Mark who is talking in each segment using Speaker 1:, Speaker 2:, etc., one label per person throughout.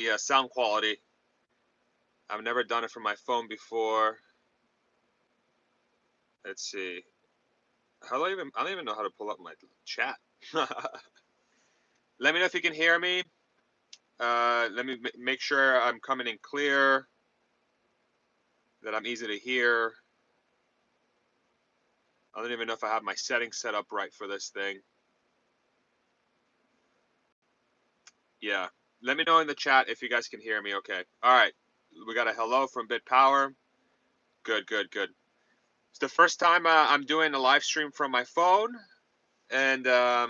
Speaker 1: Yeah, sound quality. I've never done it from my phone before. Let's see. How do I don't even know how to pull up my chat. Let me know if you can hear me. Let me make sure I'm coming in clear, that I'm easy to hear. I don't even know if I have my settings set up right for this thing. Yeah. Let me know in the chat if you guys can hear me okay. All right. We got a hello from BitPower. Good, good, good. It's the first time I'm doing a live stream from my phone, and I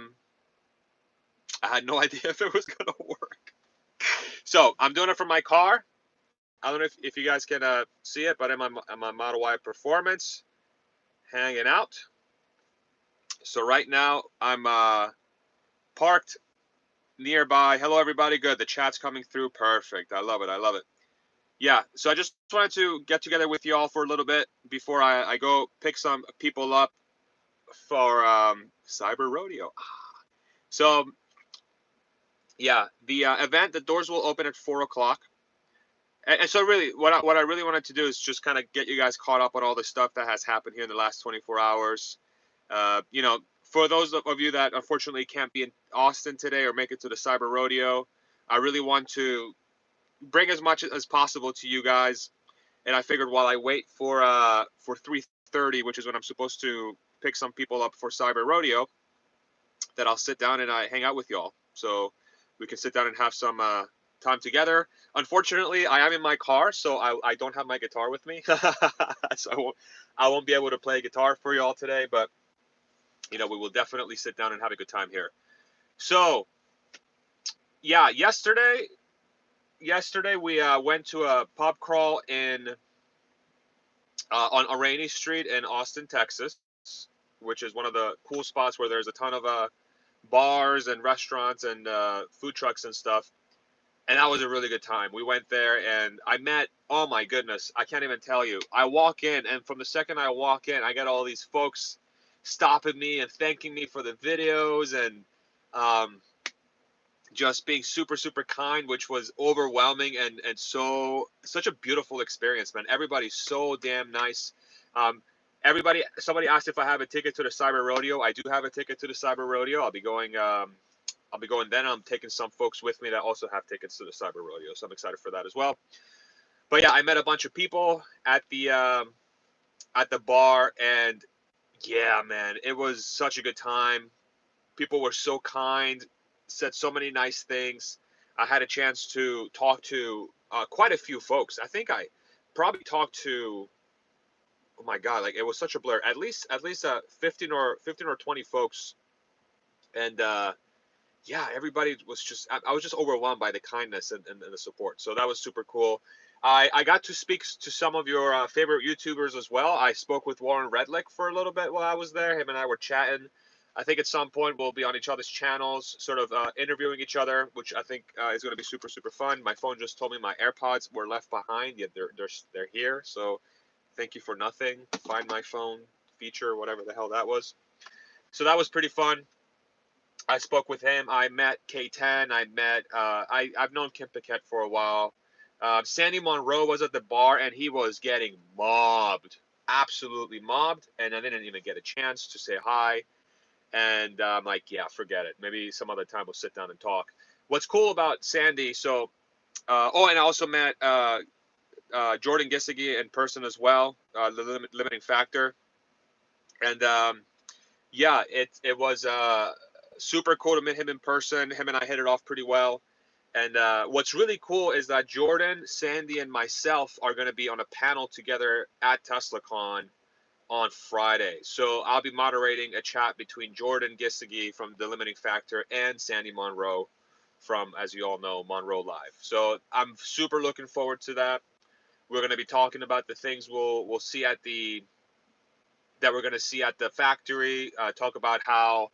Speaker 1: had no idea if it was going to work. So I'm doing it from my car. I don't know if you guys can see it, but I'm on my Model Y Performance, hanging out. So right now I'm parked nearby. Hello, everybody. Good. The chat's coming through. Perfect. I love it. I love it. Yeah. So I just wanted to get together with you all for a little bit before I go pick some people up for Cyber Rodeo. So yeah, the event, the doors will open at 4 o'clock. And so really, what I really wanted to do is just kind of get you guys caught up on all the stuff that has happened here in the last 24 hours. You know, for those of you that unfortunately can't be in Austin today or make it to the Cyber Rodeo, I really want to bring as much as possible to you guys. And I figured while I wait for 3:30, which is when I'm supposed to pick some people up for Cyber Rodeo, that I'll sit down and I hang out with y'all. So we can sit down and have some time together. Unfortunately, I am in my car, so I don't have my guitar with me. So I won't be able to play guitar for y'all today, but you know, we will definitely sit down and have a good time here. So yeah, yesterday we went to a pub crawl in on Rainy Street in Austin, Texas, which is one of the cool spots where there's a ton of bars and restaurants and food trucks and stuff. And that was a really good time. We went there and I met, oh my goodness, I can't even tell you. I walk in, and from the second I walk in, I got all these folks stopping me and thanking me for the videos, and um, just being super, super kind, which was overwhelming, and such a beautiful experience, man. Everybody's so damn nice. Um, somebody asked if I have a ticket to the Cyber Rodeo. I do have a ticket to the Cyber Rodeo. I'll be going. I'll be going then. I'm taking some folks with me that also have tickets to the Cyber Rodeo, so I'm excited for that as well. But yeah, I met a bunch of people at the bar, and yeah, man, it was such a good time. People were so kind, said so many nice things. I had a chance to talk to quite a few folks. I think I probably talked to, oh my god, like it was such a blur. At least 15 or 20 folks, and yeah, everybody was just, I was just overwhelmed by the kindness and the support. So that was super cool. I got to speak to some of your favorite YouTubers as well. I spoke with Warren Redlick for a little bit while I was there. Him and I were chatting. I think at some point we'll be on each other's channels, sort of interviewing each other, which I think is going to be super, super fun. My phone just told me my AirPods were left behind, yet they're here. So thank you for nothing. Find my phone feature, whatever the hell that was. So that was pretty fun. I spoke with him. I met K10. I've known Kim Paquette for a while. Sandy Monroe was at the bar and he was getting mobbed, absolutely mobbed. And I didn't even get a chance to say hi. And I'm like, yeah, forget it. Maybe some other time we'll sit down and talk. What's cool about Sandy? So, oh, and I also met Jordan Gissigi in person as well. The limiting factor. And yeah, it was super cool to meet him in person. Him and I hit it off pretty well. And what's really cool is that Jordan, Sandy, and myself are going to be on a panel together at TeslaCon on Friday. So I'll be moderating a chat between Jordan Gissigi from The Limiting Factor and Sandy Monroe from, as you all know, Monroe Live. So I'm super looking forward to that. We're going to be talking about the things we'll see at the that we're going to see at the factory. Talk about how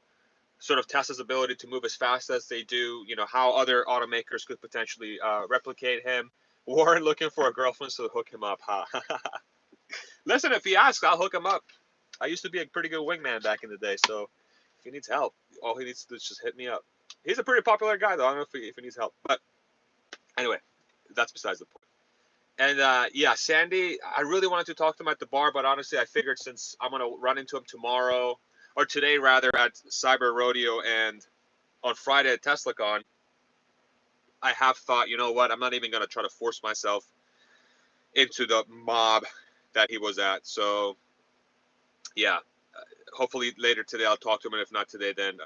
Speaker 1: sort of Tesla's ability to move as fast as they do, you know, how other automakers could potentially replicate him. Warren looking for a girlfriend, so hook him up, huh? Listen, if he asks, I'll hook him up. I used to be a pretty good wingman back in the day, so if he needs help, all he needs to do is just hit me up. He's a pretty popular guy, though. I don't know if he needs help. But Anyway, that's besides the point. And yeah, Sandy, I really wanted to talk to him at the bar, but honestly, I figured since I'm gonna run into him tomorrow or today rather at Cyber Rodeo and on Friday at TeslaCon, I have thought, you know what, I'm not even gonna try to force myself into the mob that he was at. So yeah, hopefully later today I'll talk to him, and if not today, then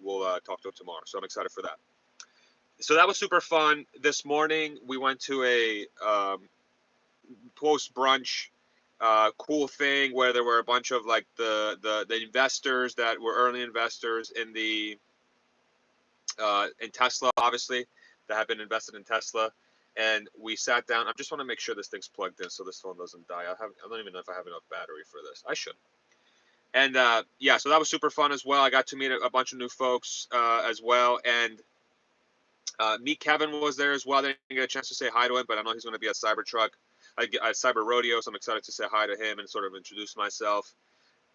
Speaker 1: we'll talk to him tomorrow. So I'm excited for that. So that was super fun. This morning we went to a post brunch cool thing where there were a bunch of like the investors that were early investors in Tesla, obviously, that have been invested in Tesla. And we sat down. I just want to make sure this thing's plugged in so this phone doesn't die. I don't even know if I have enough battery for this. I should. And yeah, so that was super fun as well. I got to meet a bunch of new folks as well. And meet Kevin was there as well. I didn't get a chance to say hi to him, but I know he's going to be at Cybertruck, at Cyber Rodeo, so I'm excited to say hi to him and sort of introduce myself.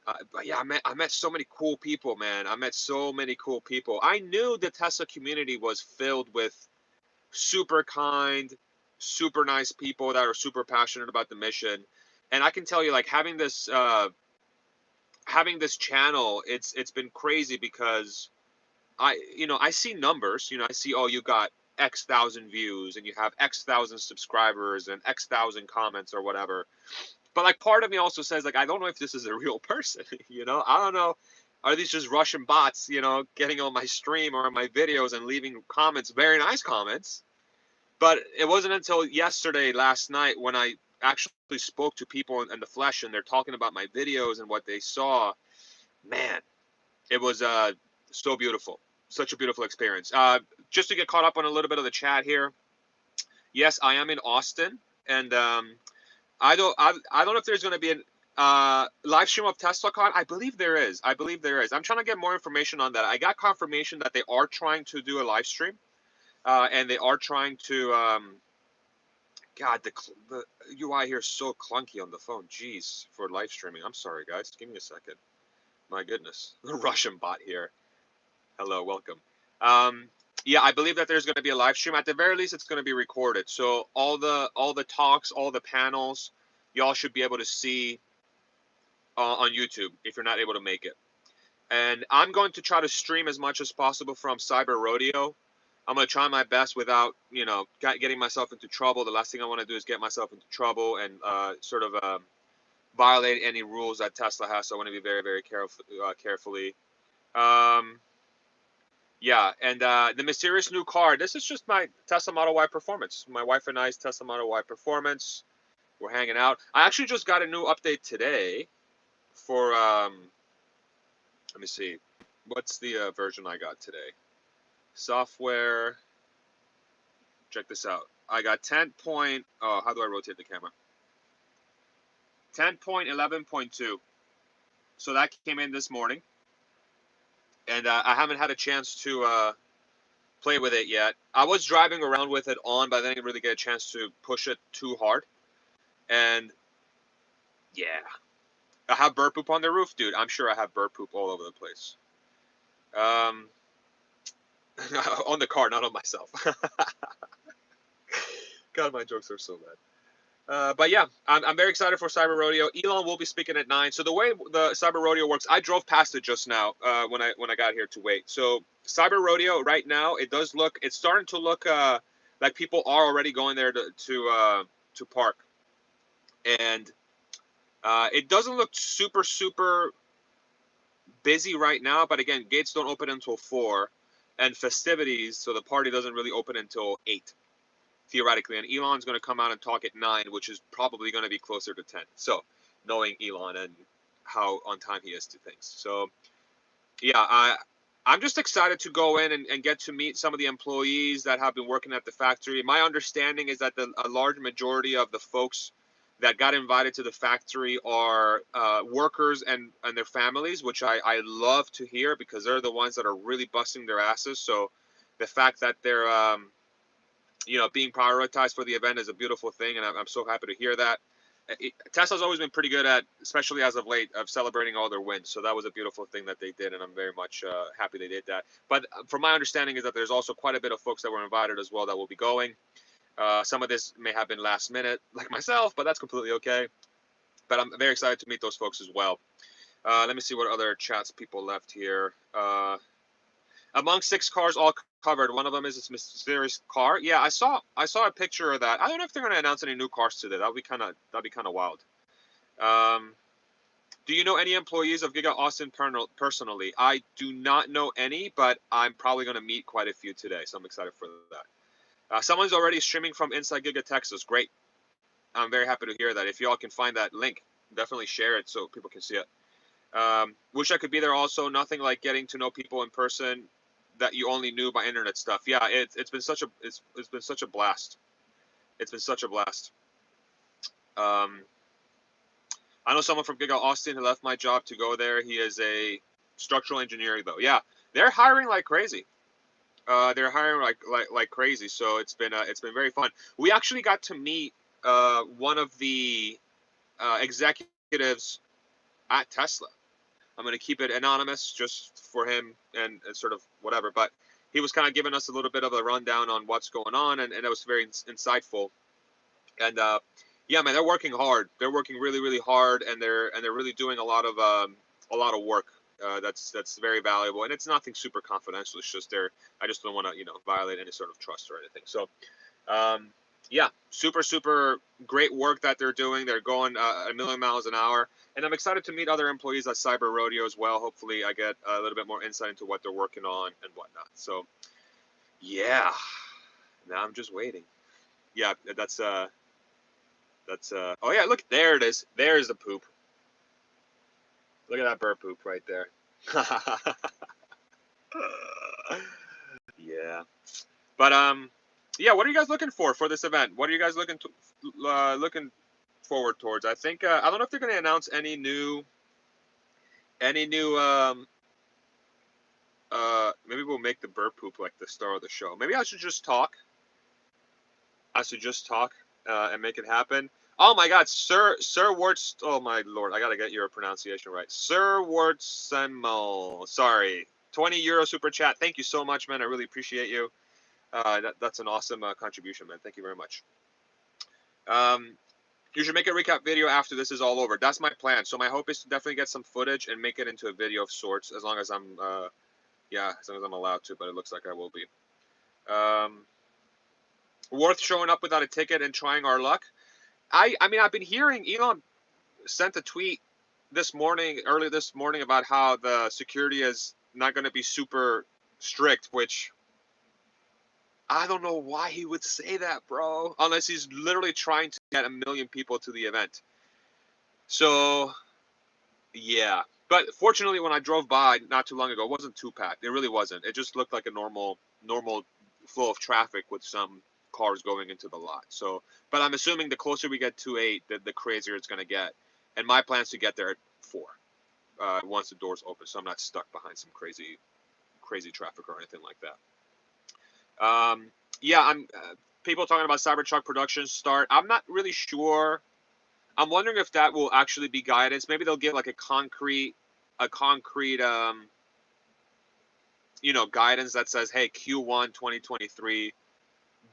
Speaker 1: But yeah, I met so many cool people, man. I met so many cool people. I knew the Tesla community was filled with super kind, super nice people that are super passionate about the mission. And I can tell you, like having this channel, it's been crazy because I see numbers. I see, oh, you got X thousand views and you have X thousand subscribers and X thousand comments or whatever. But like part of me also says, like, I don't know if this is a real person. I don't know. Are these just Russian bots, getting on my stream or on my videos and leaving comments, very nice comments? But it wasn't until yesterday, last night, when I actually spoke to people in the flesh and they're talking about my videos and what they saw. Man, it was so beautiful. Such a beautiful experience. Just to get caught up on a little bit of the chat here. Yes, I am in Austin, and I don't know if there's going to be a live stream of TeslaCon. I believe there is. I'm trying to get more information on that. I got confirmation that they are trying to do a live stream, and they are trying to. God, the UI here is so clunky on the phone. Jeez, for live streaming. I'm sorry, guys. Give me a second. My goodness, the Russian bot here. Hello, welcome. Yeah, I believe that there's going to be a live stream. At the very least, it's going to be recorded. So all the talks, all the panels, y'all should be able to see on YouTube if you're not able to make it. And I'm going to try to stream as much as possible from Cyber Rodeo. I'm going to try my best without, getting myself into trouble. The last thing I want to do is get myself into trouble and sort of violate any rules that Tesla has. So I want to be very, very carefully. Yeah, and the mysterious new car. This is just my Tesla Model Y Performance. My wife and I's Tesla Model Y Performance. We're hanging out. I actually just got a new update today for, let me see. What's the version I got today? Software. Check this out. I got 10 point, oh, how do I rotate the camera? 10.11.2. So that came in this morning. And I haven't had a chance to play with it yet. I was driving around with it on, but I didn't really get a chance to push it too hard. And yeah, I have bird poop on the roof, dude. I'm sure I have bird poop all over the place. On the car, not on myself. God, my jokes are so bad. But yeah, I'm very excited for Cyber Rodeo. Elon will be speaking at 9. So the way the Cyber Rodeo works, I drove past it just now when I got here to wait. So Cyber Rodeo right now, it's starting to look like people are already going there to park, and it doesn't look super busy right now. But again, gates don't open until 4, and festivities, so the party doesn't really open until 8. Theoretically, and Elon's going to come out and talk at 9, which is probably going to be closer to 10. So, knowing Elon and how on time he is to things. So, yeah, I'm just excited to go in and get to meet some of the employees that have been working at the factory. My understanding is that a large majority of the folks that got invited to the factory are workers and their families, which I love to hear because they're the ones that are really busting their asses. So, the fact that they're being prioritized for the event is a beautiful thing, and I'm so happy to hear that. Tesla's always been pretty good at, especially as of late, of celebrating all their wins. So that was a beautiful thing that they did, and I'm very much happy they did that. But from my understanding is that there's also quite a bit of folks that were invited as well that will be going. Some of this may have been last minute, like myself, but that's completely okay. But I'm very excited to meet those folks as well. Let me see what other chats people left here. Among 6 cars all covered, one of them is this mysterious car. Yeah, I saw a picture of that. I don't know if they're going to announce any new cars today. That'd be kind of wild. Um, do you know any employees of Giga Austin personally? I do not know any, but I'm probably going to meet quite a few today, so I'm excited for that. Someone's already streaming from inside Giga Texas. Great. I'm very happy to hear that. If y'all can find that link, definitely share it so people can see it. Wish I could be there also. Nothing like getting to know people in person that you only knew by internet stuff. Yeah, it's been such a it's been such a blast. It's been such a blast. Um, I know someone from Giga Austin who left my job to go there. He is a structural engineer though. Yeah, they're hiring like crazy. They're hiring like crazy. So it's been very fun. We actually got to meet one of the executives at Tesla. I'm going to keep it anonymous just for him and sort of whatever. But he was kind of giving us a little bit of a rundown on what's going on, and it was very insightful. And yeah, man, they're working hard. They're working really, really hard, and they're really doing a lot of work. That's very valuable, and it's nothing super confidential. It's just I just don't want to violate any sort of trust or anything. So um, yeah, super, super great work that they're doing. They're going a million miles an hour. And I'm excited to meet other employees at Cyber Rodeo as well. Hopefully, I get a little bit more insight into what they're working on and whatnot. So, yeah, now I'm just waiting. Yeah, oh yeah, look, there it is. There's the poop. Look at that bird poop right there. Yeah. But yeah. What are you guys looking for this event? What are you guys looking forward towards? I think I don't know if they're going to announce any new. Maybe we'll make the bird poop like the star of the show. Maybe I should just talk. And make it happen. Oh my God, Sir Warts. Oh my Lord, I gotta get your pronunciation right. Sir Wartsenmo. Sorry, €20 super chat. Thank you so much, man. I really appreciate you. That's an awesome contribution, man. Thank you very much. You should make a recap video after this is all over. That's my plan. So my hope is to definitely get some footage and make it into a video of sorts, as long as I'm, yeah, as long as I'm allowed to. But it looks like I will be. Worth showing up without a ticket and trying our luck. I mean, I've been hearing Elon sent a tweet early this morning, about how the security is not going to be super strict, which I don't know why he would say that, bro, unless he's literally trying to get a million people to the event. So, yeah. But fortunately, when I drove by not too long ago, it wasn't too packed. It really wasn't. It just looked like a normal flow of traffic with some cars going into the lot. So, but I'm assuming the closer we get to 8, the crazier it's going to get. And my plan is to get there at 4, once the doors open, so I'm not stuck behind some crazy traffic or anything like that. Yeah, I'm people talking about Cybertruck production start. I'm not really sure. I'm wondering if that will actually be guidance. Maybe they'll give like a concrete guidance that says, hey, Q1 2023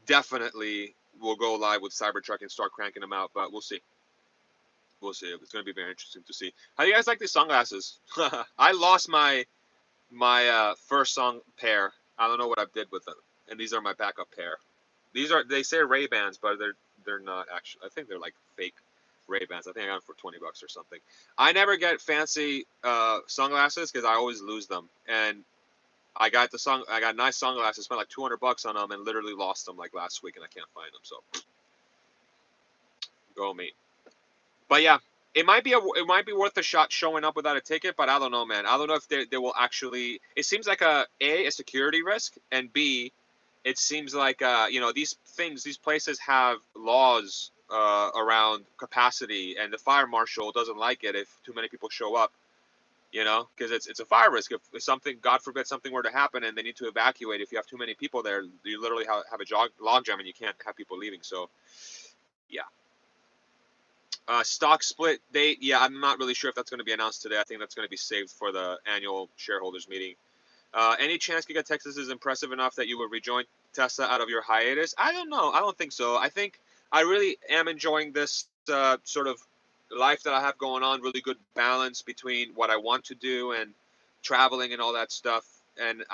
Speaker 1: definitely will go live with Cybertruck and start cranking them out. But we'll see. We'll see. It's going to be very interesting to see. How do you guys like these sunglasses? I lost my first song pair. I don't know what I did with them, and these are my backup pair. They say Ray-Bans, but they're not actually. I think they're like fake Ray-Bans. I think I got them for $20 or something. I never get fancy sunglasses because I always lose them. And I got nice sunglasses, spent like $200 on them, and literally lost them like last week, and I can't find them. So go me. But yeah, it might be worth a shot showing up without a ticket, but I don't know, man. I don't know if they will actually. It seems like a security risk, and B, it seems like these places have laws around capacity, and the fire marshal doesn't like it if too many people show up. Because it's a fire risk. If something, God forbid, something were to happen and they need to evacuate, if you have too many people there, you literally have a log jam and you can't have people leaving. So, yeah. Stock split date. Yeah, I'm not really sure if that's going to be announced today. I think that's going to be saved for the annual shareholders meeting. Any chance Giga Texas is impressive enough that you would rejoin Tesla out of your hiatus? I don't know. I don't think so. I think I really am enjoying this sort of life that I have going on. Really good balance between what I want to do and traveling and all that stuff. And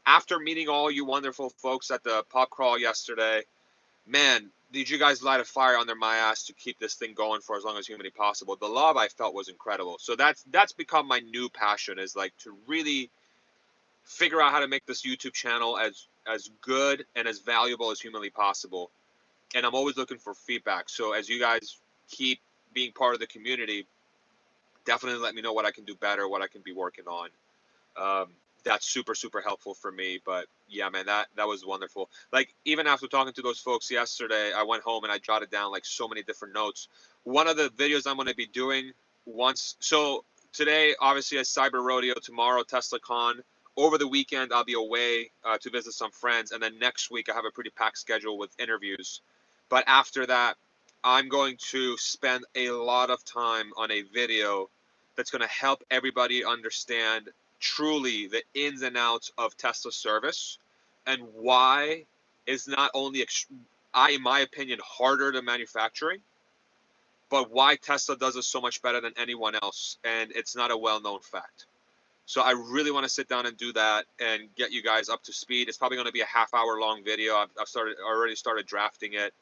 Speaker 1: after meeting all you wonderful folks at the pub crawl yesterday, man, did you guys light a fire under my ass to keep this thing going for as long as humanly possible? The love I felt was incredible. So that's become my new passion, is like to really figure out how to make this YouTube channel as good and as valuable as humanly possible. And I'm always looking for feedback. So as you guys keep being part of the community, definitely let me know what I can do better, what I can be working on. Um, that's super, super helpful for me. But yeah, man, that was wonderful. Like, even after talking to those folks yesterday, I went home and I jotted down like so many different notes. One of the videos I'm going to be doing so today, obviously, is Cyber Rodeo. Tomorrow, TeslaCon. Over the weekend, I'll be away to visit some friends. And then next week, I have a pretty packed schedule with interviews. But after that, I'm going to spend a lot of time on a video that's going to help everybody understand truly the ins and outs of Tesla service and why is not only, in my opinion, harder to manufacturing, but why Tesla does it so much better than anyone else. And it's not a well-known fact. So I really want to sit down and do that and get you guys up to speed. It's probably going to be a half-hour long video. I've already started drafting it.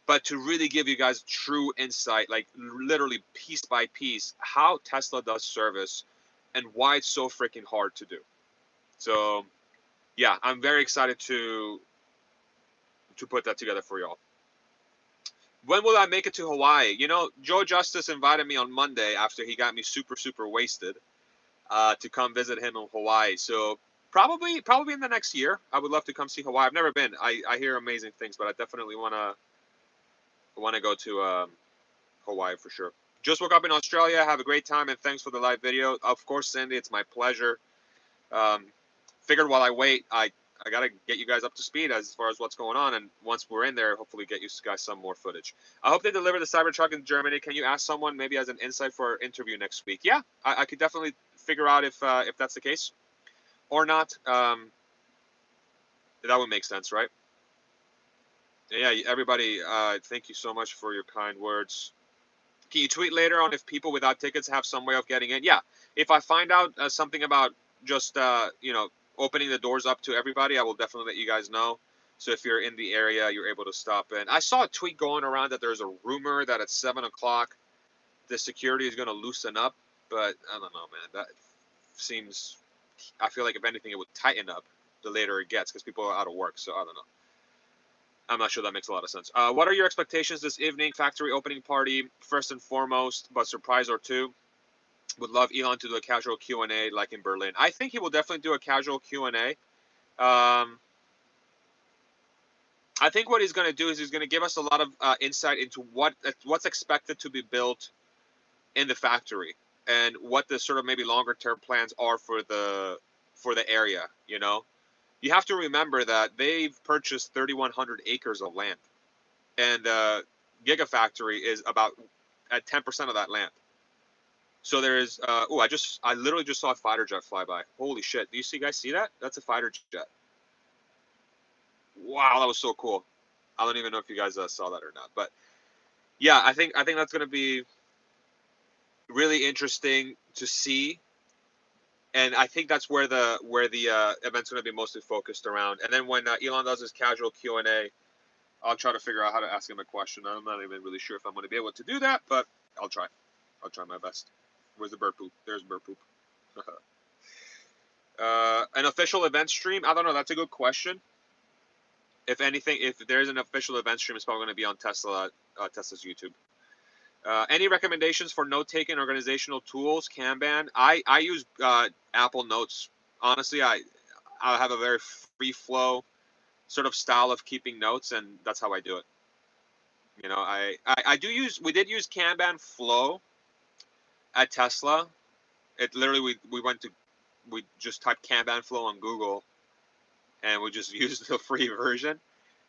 Speaker 1: But to really give you guys true insight, like literally piece by piece, how Tesla does service and why it's so freaking hard to do. So yeah, I'm very excited to put that together for y'all. When will I make it to Hawaii? You know, Joe Justice invited me on Monday after he got me super, super wasted to come visit him in Hawaii. So probably in the next year, I would love to come see Hawaii. I've never been. I hear amazing things, but I definitely wanna go to Hawaii for sure. Just woke up in Australia. Have a great time, and thanks for the live video. Of course, Cindy, it's my pleasure. Um, Figured while I wait, I gotta get you guys up to speed as far as what's going on, and once we're in there, hopefully get you guys some more footage. I hope they deliver the Cybertruck in Germany. Can you ask someone maybe as an insight for our interview next week? Yeah, I could definitely figure out if that's the case or not. That would make sense, right? Yeah, everybody, thank you so much for your kind words. Can you tweet later on if people without tickets have some way of getting in? Yeah, if I find out something about just opening the doors up to everybody, I will definitely let you guys know. So if you're in the area, you're able to stop in. I saw a tweet going around that there's a rumor that at 7 o'clock the security is going to loosen up, but I don't know, man. That seems. I feel like if anything, it would tighten up the later it gets because people are out of work. So I don't know. I'm not sure that makes a lot of sense. What are your expectations this evening? Factory opening party, first and foremost, but surprise or two. Would love Elon to do a casual Q&A like in Berlin. I think he will definitely do a casual Q&A. I think what he's going to do is he's going to give us a lot of insight into what's expected to be built in the factory and what the sort of maybe longer term plans are for the area. You have to remember that they've purchased 3,100 acres of land, and Gigafactory is about at 10% of that land. So there is. I literally just saw a fighter jet fly by. Holy shit! Do you guys see that? That's a fighter jet. Wow, that was so cool. I don't even know if you guys saw that or not, but yeah, I think that's gonna be really interesting to see, and I think that's where the event's gonna be mostly focused around. And then when Elon does his casual Q&A, I'll try to figure out how to ask him a question. I'm not even really sure if I'm going to be able to do that, but I'll try. I'll try my best. Where's the bird poop? There's bird poop. An official event stream? I don't know. That's a good question. If anything, if there's an official event stream, it's probably going to be on Tesla's YouTube. Any recommendations for note-taking organizational tools? Kanban. I use Apple Notes. Honestly, I have a very free flow sort of style of keeping notes, and that's how I do it. I do use. We did use Kanban Flow at Tesla. It literally we just typed Kanban Flow on Google, and we just used the free version.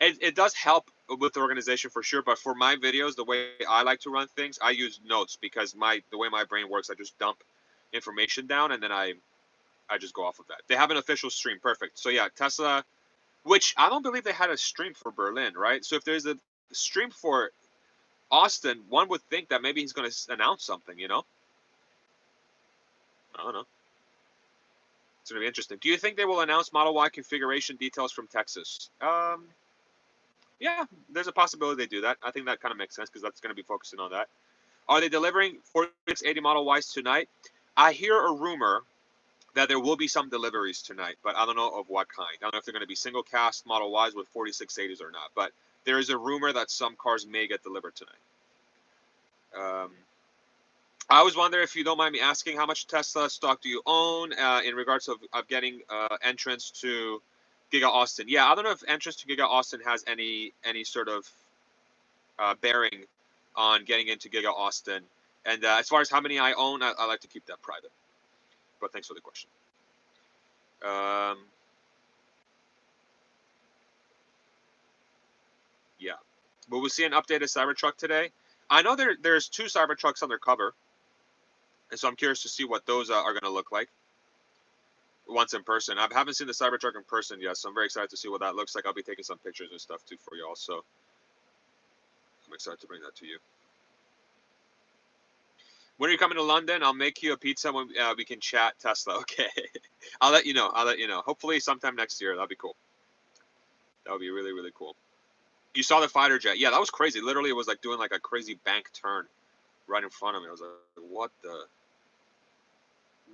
Speaker 1: it does help with the organization for sure. But for my videos, the way I like to run things, I use notes because the way my brain works, I just dump information down and then I just go off of that. They have an official stream, perfect. So yeah, Tesla, which I don't believe they had a stream for Berlin, right? So if there's a stream for Austin, one would think that maybe he's going to announce something, you know? I don't know. It's going to be interesting. Do you think they will announce Model Y configuration details from Texas? Yeah, there's a possibility they do that. I think that kind of makes sense because that's going to be focusing on that. Are they delivering 4680 Model Ys tonight? I hear a rumor that there will be some deliveries tonight, but I don't know of what kind. I don't know if they're going to be single cast Model Ys with 4680s or not, but there is a rumor that some cars may get delivered tonight. I always wonder, if you don't mind me asking, how much Tesla stock do you own in regards of getting entrance to Giga Austin? Yeah, I don't know if entrance to Giga Austin has any sort of bearing on getting into Giga Austin. And as far as how many I own, I like to keep that private. But thanks for the question. Yeah. Will we see an updated Cybertruck today? I know there's two Cybertrucks under cover, and so I'm curious to see what those are going to look like once in person. I haven't seen the Cybertruck in person yet, so I'm very excited to see what that looks like. I'll be taking some pictures and stuff too for y'all, so I'm excited to bring that to you. When are you coming to London? I'll make you a pizza when we can chat Tesla. Okay. I'll let you know. I'll let you know. Hopefully sometime next year. That'll be cool. That would be really, really cool. You saw the fighter jet. Yeah, that was crazy. Literally, it was like doing like a crazy bank turn right in front of me. I was like, what the?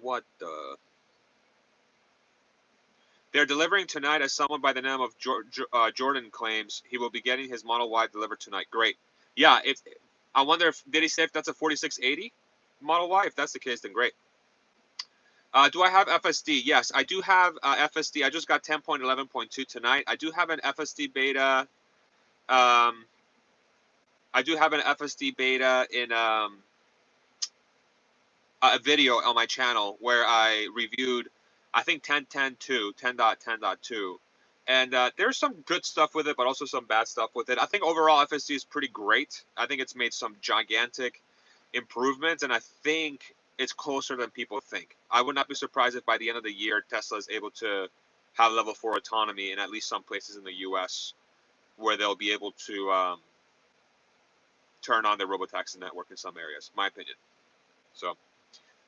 Speaker 1: What the? They're delivering tonight, as someone by the name of Jordan claims. He will be getting his Model Y delivered tonight. Great. Yeah, if I wonder if did he say if that's a 4680 Model Y? If that's the case, then great. Do I have FSD? Yes, I do have FSD. I just got 10.11.2 tonight. I do have an FSD beta. I do have an FSD beta in a video on my channel where I reviewed, I think 10.10.2, 10.10.2. And there's some good stuff with it, but also some bad stuff with it. I think overall FSD is pretty great. I think it's made some gigantic improvements, and I think it's closer than people think. I would not be surprised if by the end of the year, Tesla is able to have level 4 autonomy in at least some places in the US where they'll be able to turn on their robotaxi network in some areas, my opinion. So,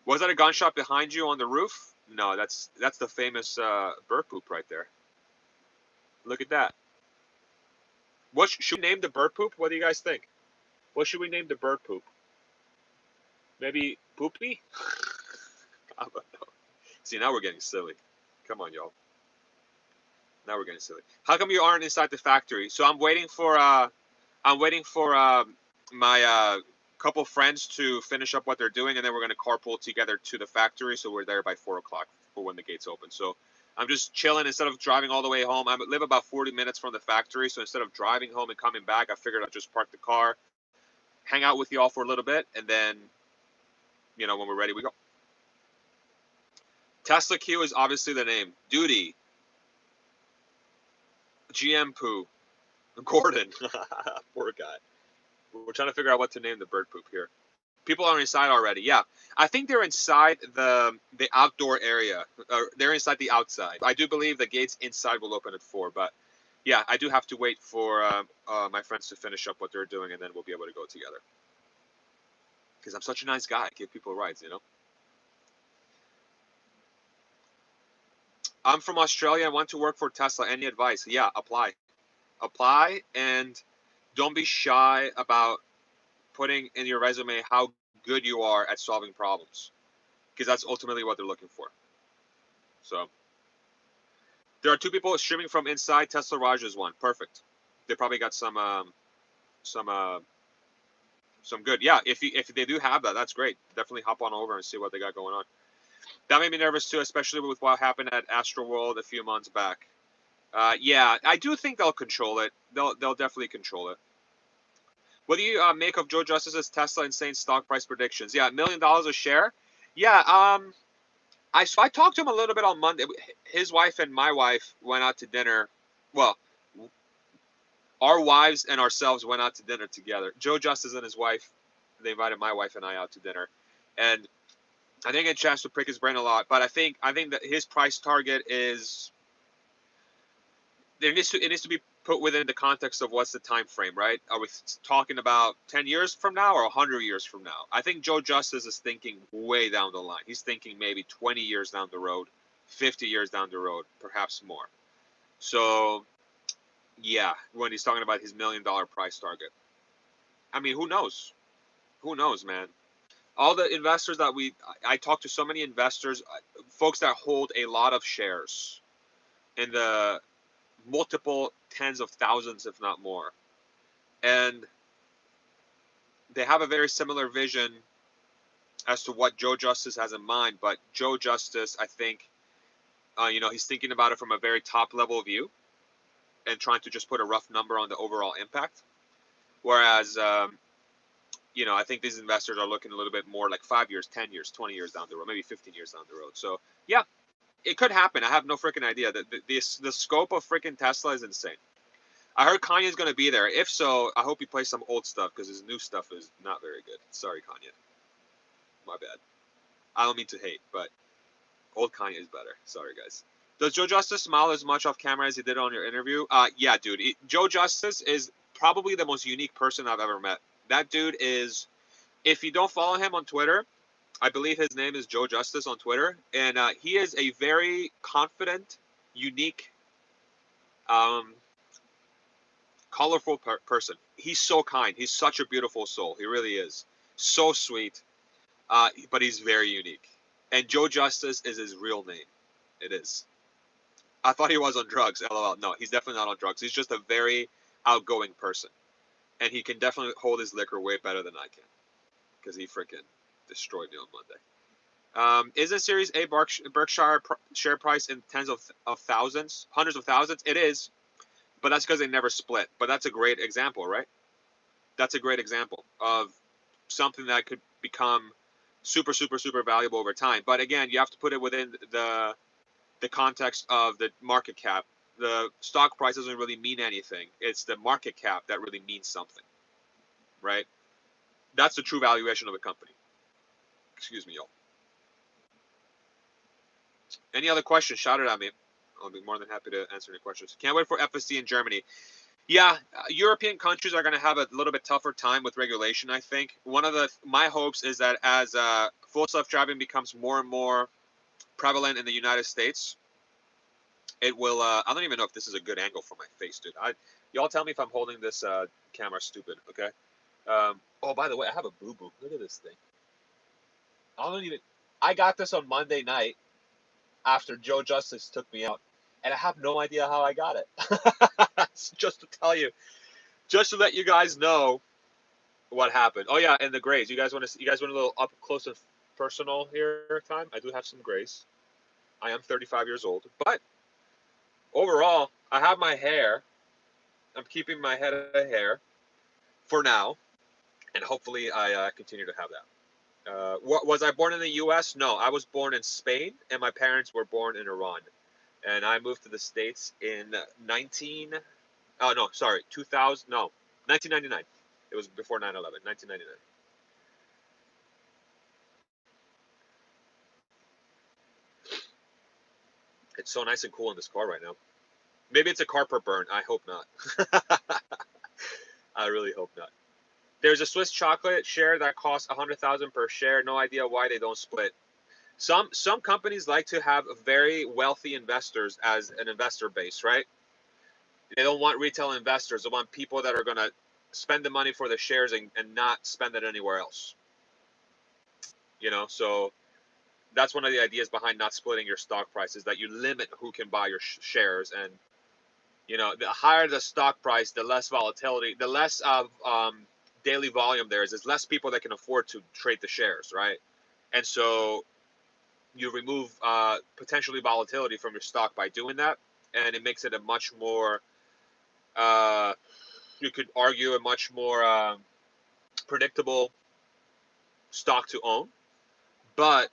Speaker 1: was that a gunshot behind you on the roof? No, that's the famous bird poop right there. Look at that. What should we name the bird poop? What do you guys think? What should we name the bird poop? Maybe Poopy? I don't know. See, now we're getting silly. Come on, y'all. Now we're getting silly. How come you aren't inside the factory? So I'm waiting for my couple friends to finish up what they're doing, and then we're gonna carpool together to the factory. So we're there by 4 o'clock for when the gates open. So I'm just chilling instead of driving all the way home. I live about 40 minutes from the factory, so instead of driving home and coming back, I figured I'd just park the car, hang out with you all for a little bit, and then, you know, when we're ready, we go. Tesla Q is obviously the name. Duty. GM Poo. Gordon. Poor guy. We're trying to figure out what to name the bird poop here. People are inside already. Yeah, I think they're inside the outdoor area. They're inside the outside. I do believe the gates inside will open at 4, but yeah, I do have to wait for my friends to finish up what they're doing, and then we'll be able to go together. Because I'm such a nice guy. I give people rides, you know. I'm from Australia. I want to work for Tesla. Any advice? Yeah, apply. Apply, and don't be shy about putting in your resume how good you are at solving problems, because that's ultimately what they're looking for. So there are 2 people streaming from inside. Tesla Raj is one. Perfect. They probably got some good. Yeah, if they do have that, that's great. Definitely hop on over and see what they got going on. That made me nervous too, especially with what happened at Astroworld a few months back. Yeah, I do think they'll control it. They'll definitely control it. What do you make of Joe Justice's Tesla insane stock price predictions? Yeah, $1 million a share. Yeah, I talked to him a little bit on Monday. His wife and my wife went out to dinner. Well, Our wives and ourselves went out to dinner together. Joe Justice and his wife, they invited my wife and I out to dinner, and I didn't get a chance to pick his brain a lot. But I think that his price target is it needs to be put within the context of what's the time frame, right? Are we talking about 10 years from now or 100 years from now? I think Joe Justice is thinking way down the line. He's thinking maybe 20 years down the road, 50 years down the road, perhaps more. So, yeah, when he's talking about his $1 million price target. I mean, who knows? Who knows, man? All the investors that I talk to so many investors, folks that hold a lot of shares in the multiple tens of thousands, if not more. And they have a very similar vision as to what Joe Justice has in mind. But Joe Justice, I think, he's thinking about it from a very top level view and trying to just put a rough number on the overall impact. Whereas, I think these investors are looking a little bit more like 5 years, 10 years, 20 years down the road, maybe 15 years down the road. So, yeah, it could happen. I have no freaking idea. The scope of freaking Tesla is insane. I heard Kanye's going to be there. If so, I hope he plays some old stuff because his new stuff is not very good. Sorry, Kanye. My bad. I don't mean to hate, but old Kanye is better. Sorry, guys. Does Joe Justice smile as much off camera as he did on your interview? Yeah, dude. Joe Justice is probably the most unique person I've ever met. That dude is, if you don't follow him on Twitter, I believe his name is Joe Justice on Twitter, and he is a very confident, unique, um, colorful person. He's so kind. He's such a beautiful soul. He really is. So sweet, but he's very unique. And Joe Justice is his real name. It is. I thought he was on drugs. LOL. No, he's definitely not on drugs. He's just a very outgoing person, and he can definitely hold his liquor way better than I can, because he freaking destroyed me on Monday. Is a Series A Berkshire share price in tens of thousands, hundreds of thousands? It is, but that's because they never split. But that's a great example, right? That's a great example of something that could become super, super, super valuable over time. But again, you have to put it within the context of the market cap. The stock price doesn't really mean anything. It's the market cap that really means something, right? That's the true valuation of a company. Excuse me, y'all. Any other questions? Shout it at me. I'll be more than happy to answer any questions. Can't wait for FSD in Germany. Yeah, European countries are going to have a little bit tougher time with regulation, I think. One of my hopes is that as full self-driving becomes more and more prevalent in the United States, it will. I don't even know if this is a good angle for my face, dude. Y'all tell me if I'm holding this camera stupid, okay? Oh, by the way, I have a boo-boo. Look at this thing. I got this on Monday night after Joe Justice took me out, and I have no idea how I got it. Just to tell you, just to let you guys know what happened. Oh yeah, and the grays. You guys want a little up close and personal here time? I do have some grays. I am 35 years old, but overall, I have my hair. I'm keeping my head of hair for now, and hopefully I continue to have that. Was I born in the U.S.? No, I was born in Spain, and my parents were born in Iran. And I moved to the States in 1999. It was before 9/11, 1999. It's so nice and cool in this car right now. Maybe it's a carpet burn. I hope not. I really hope not. There's a Swiss chocolate share that costs 100,000 per share. No idea why they don't split. Some companies like to have very wealthy investors as an investor base, right? They don't want retail investors. They want people that are going to spend the money for the shares and not spend it anywhere else. So that's one of the ideas behind not splitting your stock price, is that you limit who can buy your shares. And, the higher the stock price, the less volatility, the less of daily volume there is. There's less people that can afford to trade the shares, right? And so you remove potentially volatility from your stock by doing that. And it makes it a much more, you could argue, a much more predictable stock to own. But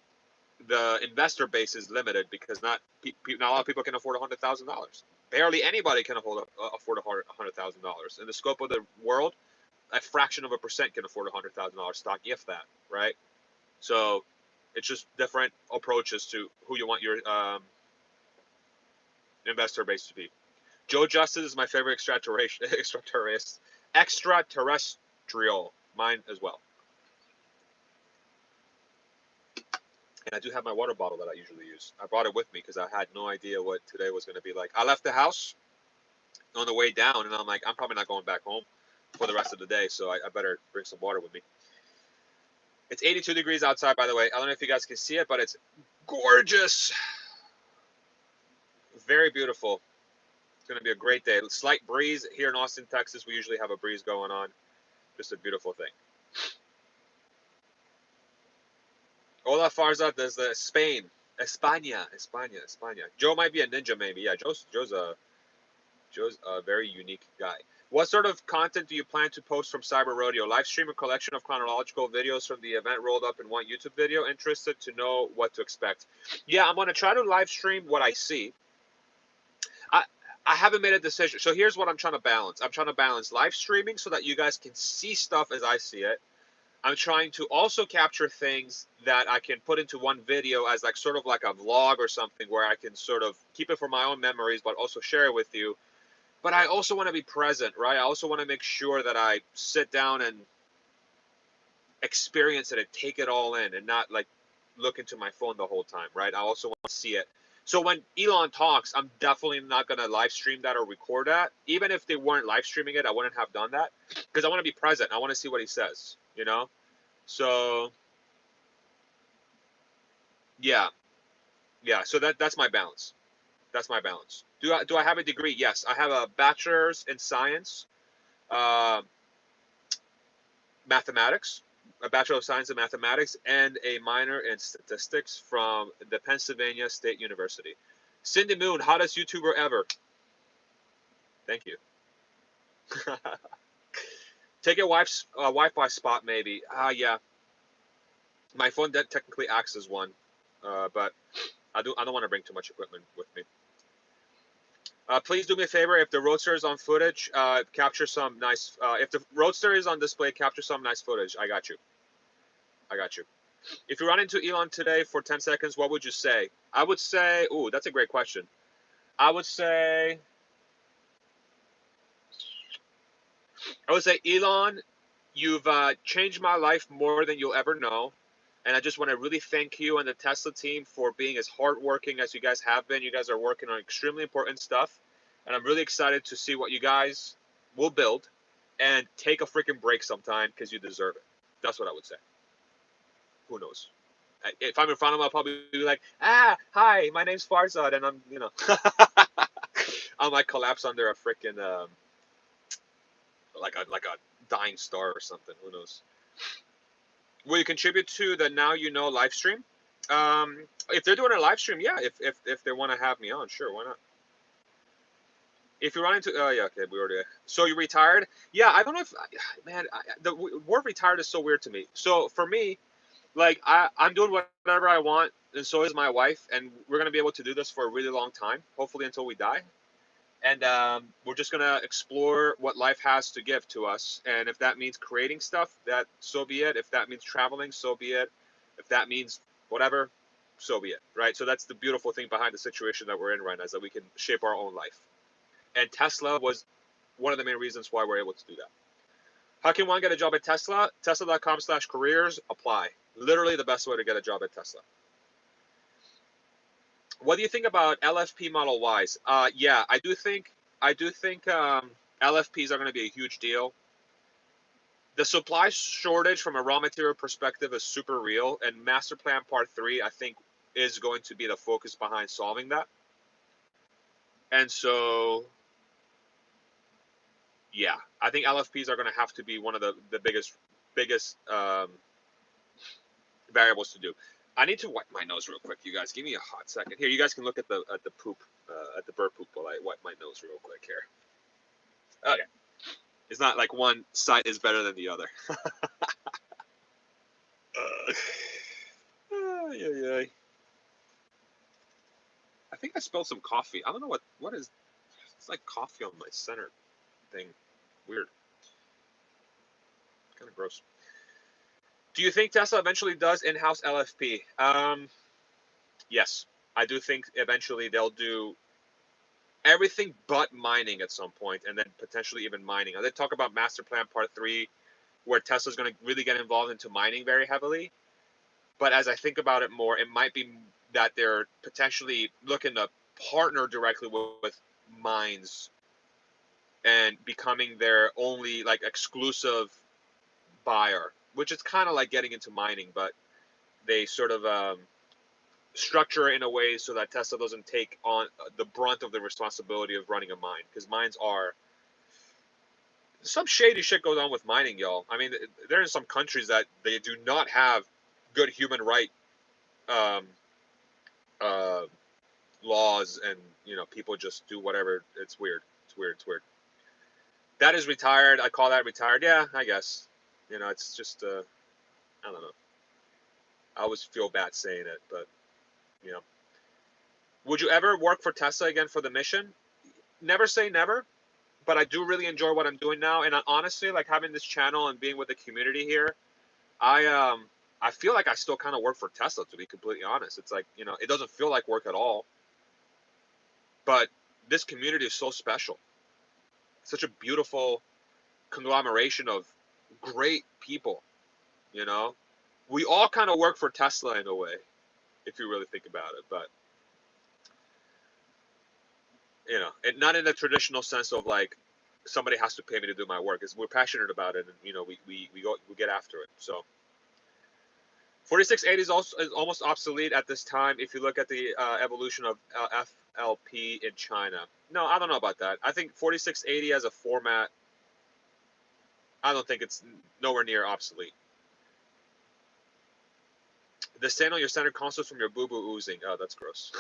Speaker 1: the investor base is limited because not a lot of people can afford $100,000. Barely anybody can afford $100,000. In the scope of the world, a fraction of a percent can afford $100,000 stock, if that, right? So it's just different approaches to who you want your investor base to be. Joe Justice is my favorite extraterrestrial. Mine as well. And I do have my water bottle that I usually use. I brought it with me because I had no idea what today was going to be like. I left the house on the way down, and I'm like, I'm probably not going back home for the rest of the day, so I better bring some water with me. It's 82 degrees outside, by the way. I don't know if you guys can see it, but it's gorgeous. Very beautiful. It's going to be a great day. Slight breeze here in Austin, Texas. We usually have a breeze going on. Just a beautiful thing. Hola, Farza. There's the Spain. España. Joe might be a ninja, maybe. Yeah, Joe's a very unique guy. What sort of content do you plan to post from Cyber Rodeo? Live stream a collection of chronological videos from the event rolled up in one YouTube video. Interested to know what to expect. Yeah, I'm going to try to live stream what I see. I, I haven't made a decision. So here's what I'm trying to balance. I'm trying to balance live streaming so that you guys can see stuff as I see it. I'm trying to also capture things that I can put into one video as like sort of like a vlog or something where I can sort of keep it for my own memories, but also share it with you. But I also want to be present, right? I also want to make sure that I sit down and experience it and take it all in and not like look into my phone the whole time, right? I also want to see it. So when Elon talks, I'm definitely not going to live stream that or record that. Even if they weren't live streaming it, I wouldn't have done that because I want to be present. I want to see what he says, you know? So yeah, yeah. So that's my balance. That's my balance. Do I have a degree? Yes, I have a bachelor's in science, uh, mathematics, a bachelor of science in mathematics, and a minor in statistics from the Pennsylvania State University. Cindy Moon, hottest YouTuber ever. Thank you. Take a Wi-Fi spot maybe. Yeah. My phone technically acts as one, but I don't want to bring too much equipment with me. Please do me a favor. If the Roadster is on footage, capture some nice. If the Roadster is on display, capture some nice footage. I got you. I got you. If you run into Elon today for 10 seconds, what would you say? I would say, ooh, that's a great question. I would say, Elon, you've changed my life more than you'll ever know. And I just want to really thank you and the Tesla team for being as hardworking as you guys have been. You guys are working on extremely important stuff. And I'm really excited to see what you guys will build and take a freaking break sometime because you deserve it. That's what I would say. Who knows? If I'm in front of him, I'll probably be like, hi, my name's Farzad. And I might collapse under a freaking, like a dying star or something. Who knows? Will you contribute to the Now You Know live stream? If they're doing a live stream, yeah. If they want to have me on, sure, why not? If you run into, oh yeah, okay, we already. So you retired? Yeah, I don't know if, man, the word retired is so weird to me. So for me, like I'm doing whatever I want, and so is my wife, and we're gonna be able to do this for a really long time, hopefully until we die. And we're just gonna explore what life has to give to us. And if that means creating stuff, that so be it. If that means traveling, so be it. If that means whatever, so be it. Right. So that's the beautiful thing behind the situation that we're in right now, is that we can shape our own life. And Tesla was one of the main reasons why we're able to do that. How can one get a job at Tesla? Tesla.com/careers. Apply. Literally the best way to get a job at Tesla. What do you think about LFP Model Ys? Yeah, I do think LFPs are going to be a huge deal. The supply shortage from a raw material perspective is super real, and Master Plan Part 3, I think, is going to be the focus behind solving that. And so, yeah, I think LFPs are going to have to be one of the biggest variables to do. I need to wipe my nose real quick, you guys. Give me a hot second. Here, you guys can look at the poop, at the bird poop while I wipe my nose real quick here. Okay. It's not like one side is better than the other. Yeah, yeah. I think I spilled some coffee. I don't know what is. It's like coffee on my center thing. Weird. Kind of gross. Do you think Tesla eventually does in-house LFP? Yes. I do think eventually they'll do everything but mining at some point, and then potentially even mining. They talk about Master Plan Part 3, where Tesla's going to really get involved into mining very heavily. But as I think about it more, it might be that they're potentially looking to partner directly with mines and becoming their only like exclusive buyer, which is kind of like getting into mining, but they sort of structure it in a way so that Tesla doesn't take on the brunt of the responsibility of running a mine, because mines are some shady shit goes on with mining, y'all. I mean, there are some countries that they do not have good human right um, uh, laws, and people just do whatever. It's weird. It's weird. It's weird. That is retired. I call that retired. Yeah, I guess. It's just I don't know. I always feel bad saying it, but you know. Would you ever work for Tesla again for the mission? Never say never, but I do really enjoy what I'm doing now, and honestly, like having this channel and being with the community here, I feel like I still kind of work for Tesla, to be completely honest. It's like, it doesn't feel like work at all, but this community is so special. Such a beautiful conglomeration of great people, you know? We all kind of work for Tesla in a way, if you really think about it, but and not in the traditional sense of like somebody has to pay me to do my work. Is we're passionate about it, and we get after it. So 4680 is almost obsolete at this time if you look at the evolution of FLP in China. No, I don't know about that. I think 4680 as a format, I don't think it's nowhere near obsolete. The stain on your center consoles from your boo-boo oozing. Oh, that's gross.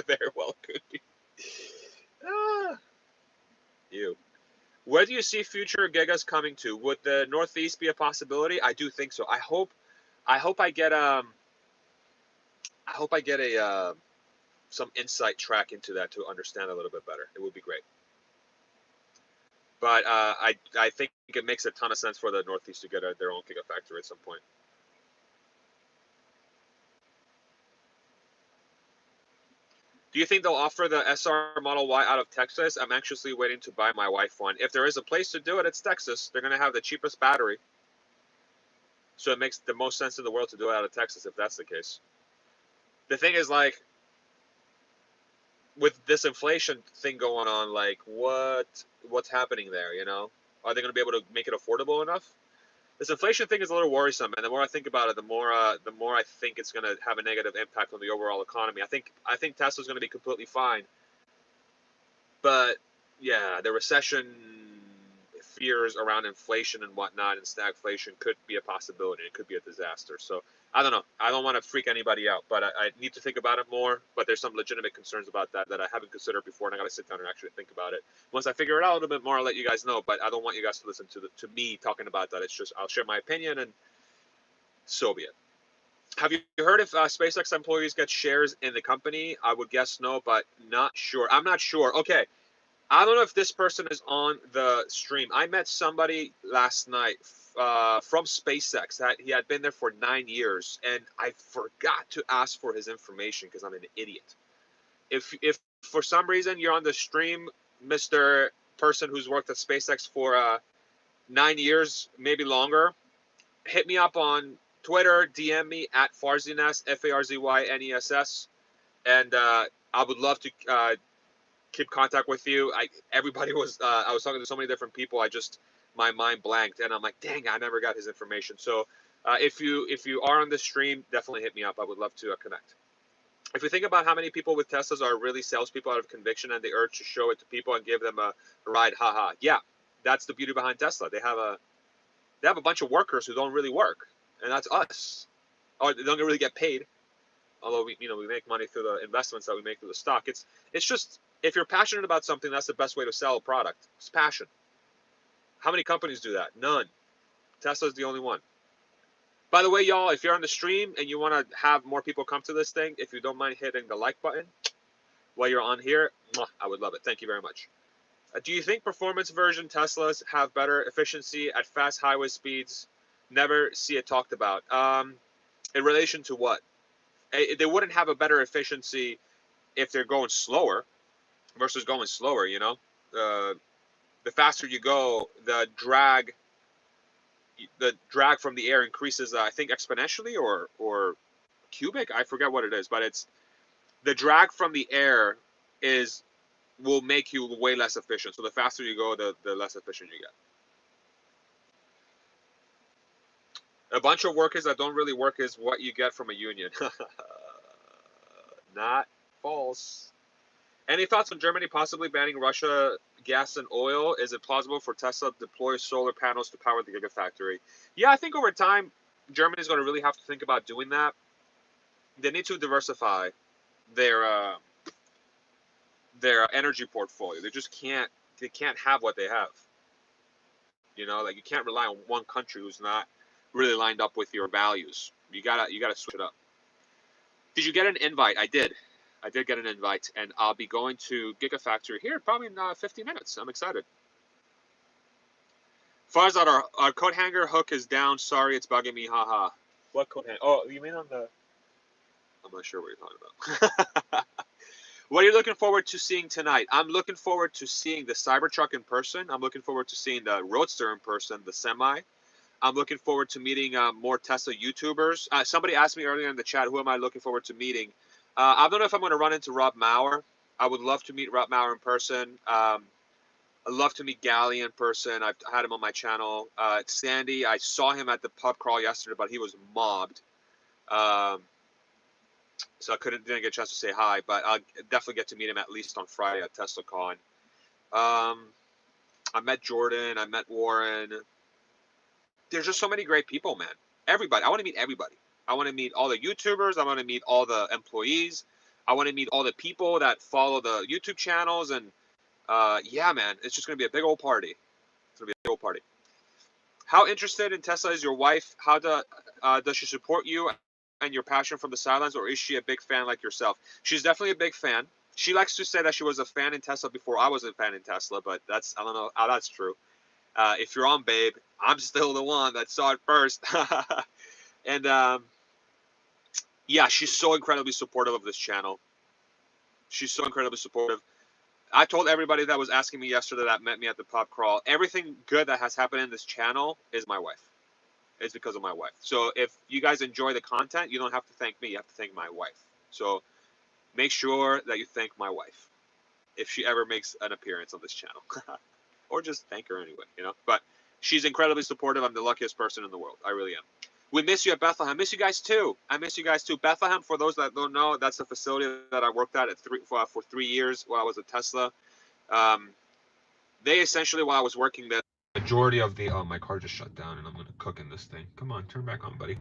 Speaker 1: Very well could be. Ah, ew. Where do you see future gigas coming to? Would the Northeast be a possibility? I do think so. I hope I get a some insight track into that to understand a little bit better. It would be great. But I think it makes a ton of sense for the Northeast to get their own gigafactory at some point. Do you think they'll offer the SR Model Y out of Texas? I'm anxiously waiting to buy my wife one. If there is a place to do it, it's Texas. They're going to have the cheapest battery. So it makes the most sense in the world to do it out of Texas if that's the case. The thing is, like, with this inflation thing going on, like, what's happening there, Are they going to be able to make it affordable enough? This inflation thing is a little worrisome, and the more I think about it, the more I think it's going to have a negative impact on the overall economy. I think Tesla's going to be completely fine, but yeah, the recession fears around inflation and whatnot and stagflation could be a possibility. It could be a disaster. So I don't know. I don't want to freak anybody out, but I need to think about it more. But there's some legitimate concerns about that I haven't considered before, and I got to sit down and actually think about it. Once I figure it out a little bit more, I'll let you guys know. But I don't want you guys to listen to me talking about that. It's just I'll share my opinion, and so be it. Have you heard if SpaceX employees get shares in the company? I would guess no, but not sure. I'm not sure. Okay. I don't know if this person is on the stream. I met somebody last night from SpaceX that he had been there for 9 years, and I forgot to ask for his information because I'm an idiot. If for some reason you're on the stream, Mr. Person who's worked at SpaceX for 9 years, maybe longer, hit me up on Twitter, DM me at Farzyness, FARZYNESS, and I would love to keep contact with you. Everybody was I was talking to so many different people. My mind blanked, and I'm like, dang, I never got his information. So if you are on the stream, definitely hit me up. I would love to connect. If you think about how many people with Teslas are really salespeople out of conviction and the urge to show it to people and give them a ride, haha. Yeah, that's the beauty behind Tesla. They have a bunch of workers who don't really work, and that's us. Or they don't really get paid. Although we make money through the investments that we make through the stock. It's just if you're passionate about something, that's the best way to sell a product. It's passion. How many companies do that? None. Tesla's the only one. By the way, y'all, if you're on the stream and you want to have more people come to this thing, if you don't mind hitting the like button, while you're on here, I would love it. Thank you very much. Do you think performance version Teslas have better efficiency at fast highway speeds? Never see it talked about. In relation to what? They wouldn't have a better efficiency if they're going slower versus going slower. You know, the faster you go, the drag from the air increases. I think exponentially or cubic. I forget what it is, but it's the drag from the air will make you way less efficient. So the faster you go, the less efficient you get. A bunch of workers that don't really work is what you get from a union. Not false. Any thoughts on Germany possibly banning Russia gas and oil? Is it plausible for Tesla to deploy solar panels to power the Gigafactory? Yeah, I think over time, Germany is going to really have to think about doing that. They need to diversify their energy portfolio. They can't have what they have. You know, like you can't rely on one country who's not really lined up with your values. You gotta switch it up. Did you get an invite? I did get an invite, and I'll be going to Gigafactory here probably in 50 minutes. I'm excited. Farzad, our coat hanger hook is down. Sorry, it's bugging me. Haha. What coat hanger? Oh, you mean on the? I'm not sure what you're talking about. What are you looking forward to seeing tonight? I'm looking forward to seeing the Cybertruck in person. I'm looking forward to seeing the Roadster in person, the Semi. I'm looking forward to meeting more Tesla YouTubers. Somebody asked me earlier in the chat, who am I looking forward to meeting? I don't know if I'm going to run into Rob Maurer. I would love to meet Rob Maurer in person. I'd love to meet Gally in person. I've had him on my channel. Sandy, I saw him at the pub crawl yesterday, but he was mobbed. So I didn't get a chance to say hi, but I'll definitely get to meet him at least on Friday at TeslaCon. I met Jordan. I met Warren. There's just so many great people, man. Everybody. I want to meet everybody. I want to meet all the YouTubers. I want to meet all the employees. I want to meet all the people that follow the YouTube channels. And yeah, man, it's just going to be a big old party. It's going to be a big old party. How interested in Tesla is your wife? How does she support you and your passion from the sidelines, or is she a big fan like yourself? She's definitely a big fan. She likes to say that she was a fan in Tesla before I was a fan in Tesla, but I don't know how that's true. If you're on, babe, I'm still the one that saw it first. And yeah, she's so incredibly supportive of this channel. She's so incredibly supportive. I told everybody that was asking me yesterday that met me at the pub crawl, everything good that has happened in this channel is my wife. It's because of my wife. So if you guys enjoy the content, you don't have to thank me. You have to thank my wife. So make sure that you thank my wife if she ever makes an appearance on this channel. Or just thank her anyway, you know. But she's incredibly supportive. I'm the luckiest person in the world. I really am. We miss you at Bethlehem. I miss you guys too. I miss you guys too. Bethlehem, for those that don't know, that's the facility that I worked at for 3 years while I was at Tesla. They essentially, while I was working there, majority of the my car just shut down and I'm gonna cook in this thing. Come on, turn back on, buddy.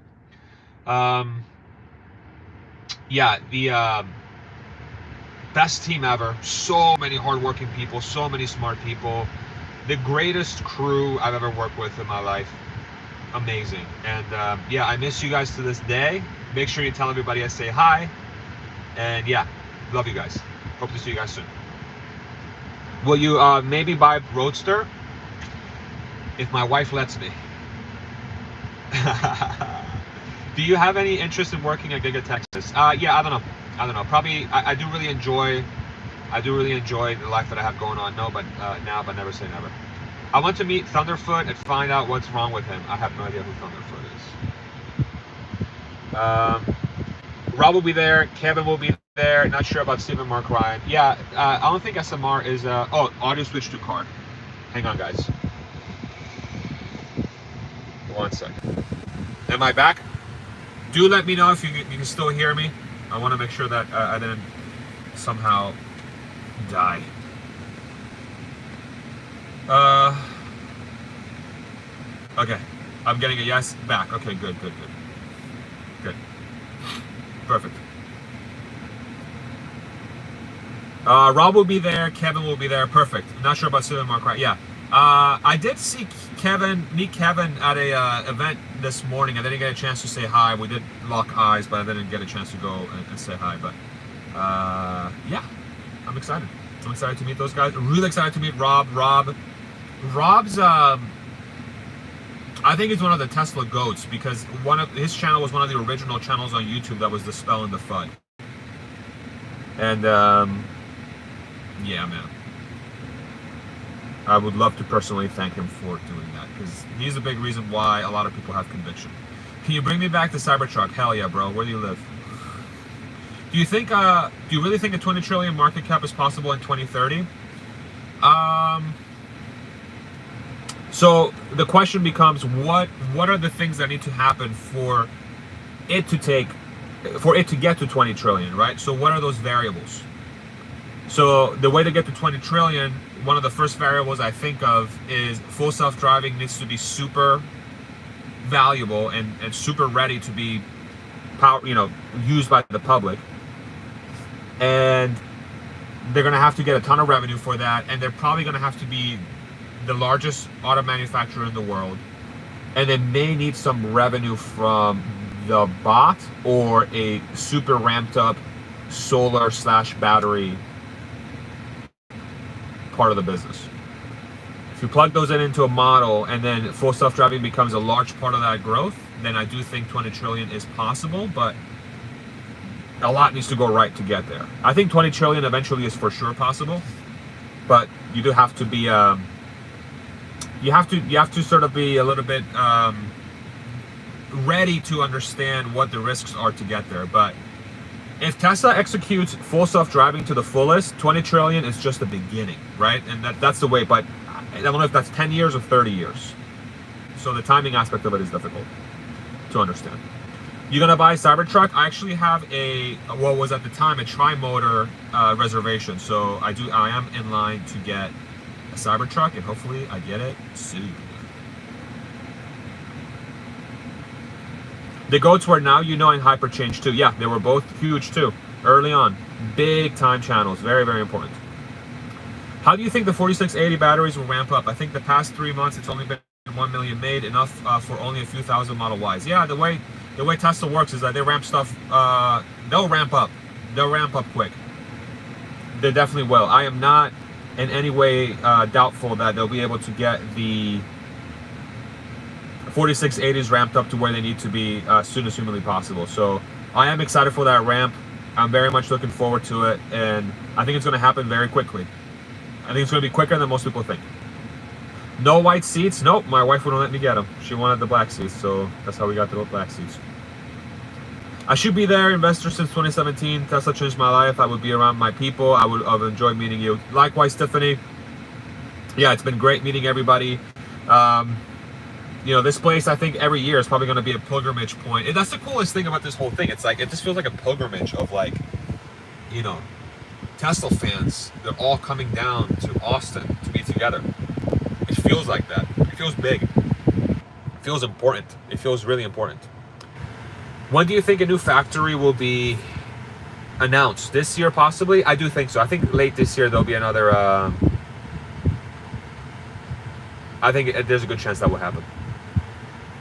Speaker 1: Yeah, the best team ever. So many hardworking people, so many smart people. The greatest crew I've ever worked with in my life. Amazing. And yeah, I miss you guys to this day. Make sure you tell everybody I say hi. And yeah, love you guys. Hope to see you guys soon. Will you maybe buy Roadster? If my wife lets me. Do you have any interest in working at Giga Texas? Yeah, I don't know. Probably I do really enjoy the life that I have going on. No, but now, but never say never. I want to meet Thunderfoot and find out what's wrong with him. I have no idea who Thunderfoot is. Rob will be there. Kevin will be there. Not sure about Stephen, Mark, Ryan. Yeah, I don't think SMR is. Oh, audio switch to car. Hang on, guys. 1 second. Am I back? Do let me know if you can still hear me. I want to make sure that I didn't somehow die. Okay. I'm getting a yes back. Okay, good. Perfect. Rob will be there. Kevin will be there. Perfect. I'm not sure about Stephen, Mark, right? Yeah. I did see meet Kevin at a event this morning. I didn't get a chance to say hi. We did lock eyes, but I didn't get a chance to go and say hi. But yeah,
Speaker 2: I'm excited. I'm excited to meet those guys. Really excited to meet Rob. Rob's I think he's one of the Tesla goats because one of his channel was one of the original channels on YouTube that was the Spell and the FUD. And yeah, man, I would love to personally thank him for doing that because he's a big reason why a lot of people have conviction. Can you bring me back to Cybertruck? Hell yeah, bro. Where do you live? Do you think? Do you really think a 20 trillion market cap is possible in 2030? So the question becomes, what are the things that need to happen for it to get to 20 trillion, right? So what are those variables? So the way to get to 20 trillion, one of the first variables I think of is full self-driving needs to be super valuable and super ready to be used by the public. And they're going to have to get a ton of revenue for that, and they're probably going to have to be the largest auto manufacturer in the world, and they may need some revenue from the bot or a super ramped up solar / battery part of the business. If you plug those into a model and then full self-driving becomes a large part of that growth, then I do think 20 trillion is possible, but a lot needs to go right to get there. I think 20 trillion eventually is for sure possible, but you do have to be you have to sort of be a little bit ready to understand what the risks are to get there. But if Tesla executes full self-driving to the fullest, 20 trillion is just the beginning, right? And that's the way. But I don't know if that's 10 years or 30 years. So the timing aspect of it is difficult to understand. You're gonna buy Cybertruck? I actually have what was at the time a tri-motor reservation. So I am in line to get a Cybertruck, and hopefully I get it soon. The goats were Now You Know and Hyperchange too. Yeah, they were both huge too, early on. Big time channels, very, very important. How do you think the 4680 batteries will ramp up? I think the past 3 months it's only been 1 million made, enough for only a few thousand Model Ys. Yeah, the way Tesla works is that they ramp stuff, they'll ramp up quick. They definitely will. I am not in any way doubtful that they'll be able to get the 4680s ramped up to where they need to be as soon as humanly possible. So I am excited for that ramp. I'm very much looking forward to it, and I think it's going to happen very quickly. I think it's going to be quicker than most people think. No white seats? Nope, my wife wouldn't let me get them. She wanted the black seats, so that's how we got the black seats. I should be there, investor since 2017. Tesla changed my life. I would be around my people. I would have enjoyed meeting you. Likewise, Tiffany. Yeah, it's been great meeting everybody. This place, I think every year is probably going to be a pilgrimage point. And that's the coolest thing about this whole thing. It's like, it just feels like a pilgrimage of Tesla fans. They're all coming down to Austin to be together. It feels like that. It feels big. It feels important. It feels really important. When do you think a new factory will be announced? This year, possibly? I do think so. I think late this year there'll be another. I think there's a good chance that will happen.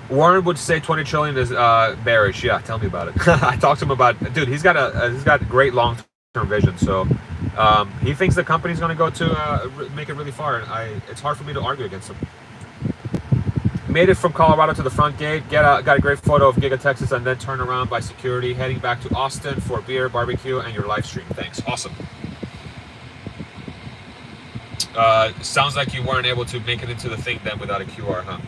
Speaker 2: Warren would say 20 trillion is bearish. Yeah, tell me about it. I talked to him about. Dude, he's got great long-term vision. So he thinks the company's going to go to make it really far, and it's hard for me to argue against him. Made it from Colorado to the front gate. Got a great photo of Giga Texas, and then turn around by security, heading back to Austin for beer, barbecue, and your live stream. Thanks. Awesome. Sounds like you weren't able to make it into the thing then without a QR, huh?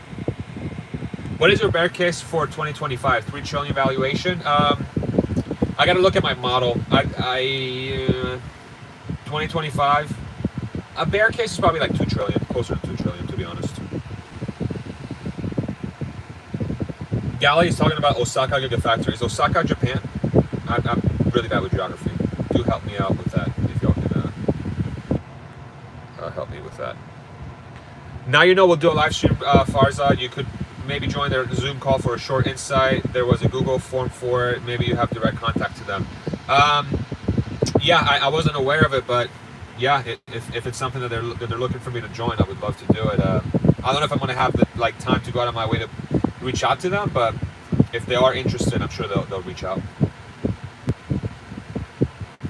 Speaker 2: What is your bear case for 2025? 3 trillion valuation? I got to look at my model. 2025. A bear case is probably like 2 trillion, closer to 2 trillion, to be honest. Gally is talking about Osaka Gigafactory. Is Osaka Japan? I'm really bad with geography. Do help me out with that if y'all can help me with that. Now you know we'll do a live stream, Farzad. You could maybe join their Zoom call for a short insight. There was a Google form for it. Maybe you have direct contact to them. Yeah, I wasn't aware of it, but yeah, if it's something that they're looking for me to join, I would love to do it. I don't know if I'm going to have the time to go out of my way to reach out to them, but if they are interested, I'm sure they'll reach out.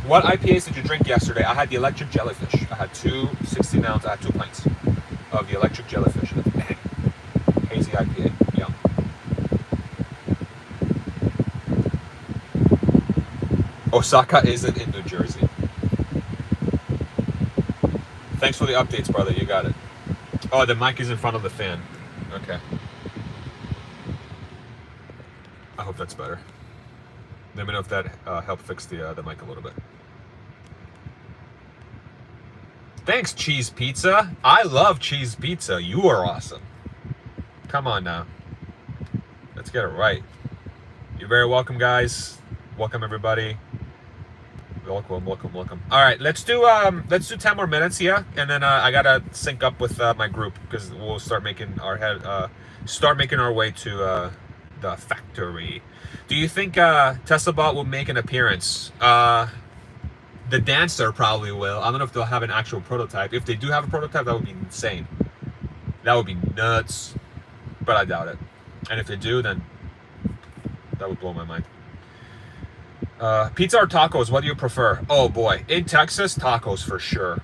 Speaker 2: What IPAs did you drink yesterday? I had the electric jellyfish. I had 2 16 ounce. I had 2 pints of the electric jellyfish. Bang. Hazy IPA. Yum. Osaka isn't in New Jersey. Thanks for the updates, brother. You got it. Oh, the mic is in front of the fan. Okay. I hope that's better. Let me know if that helped fix the mic a little bit. Thanks, Cheese Pizza. I love cheese pizza. You are awesome. Come on now. Let's get it right. You're very welcome, guys. Welcome, everybody. Welcome. All right, let's do 10 more minutes here, and then I gotta sync up with my group because we'll start making our way to the factory. Do you think Tesla Bot will make an appearance? The dancer probably will. I don't know if they'll have an actual prototype. If they do have a prototype, that would be insane. That would be nuts. But I doubt it. And if they do, then that would blow my mind. Pizza or tacos? What do you prefer? Oh boy, in Texas, tacos for sure.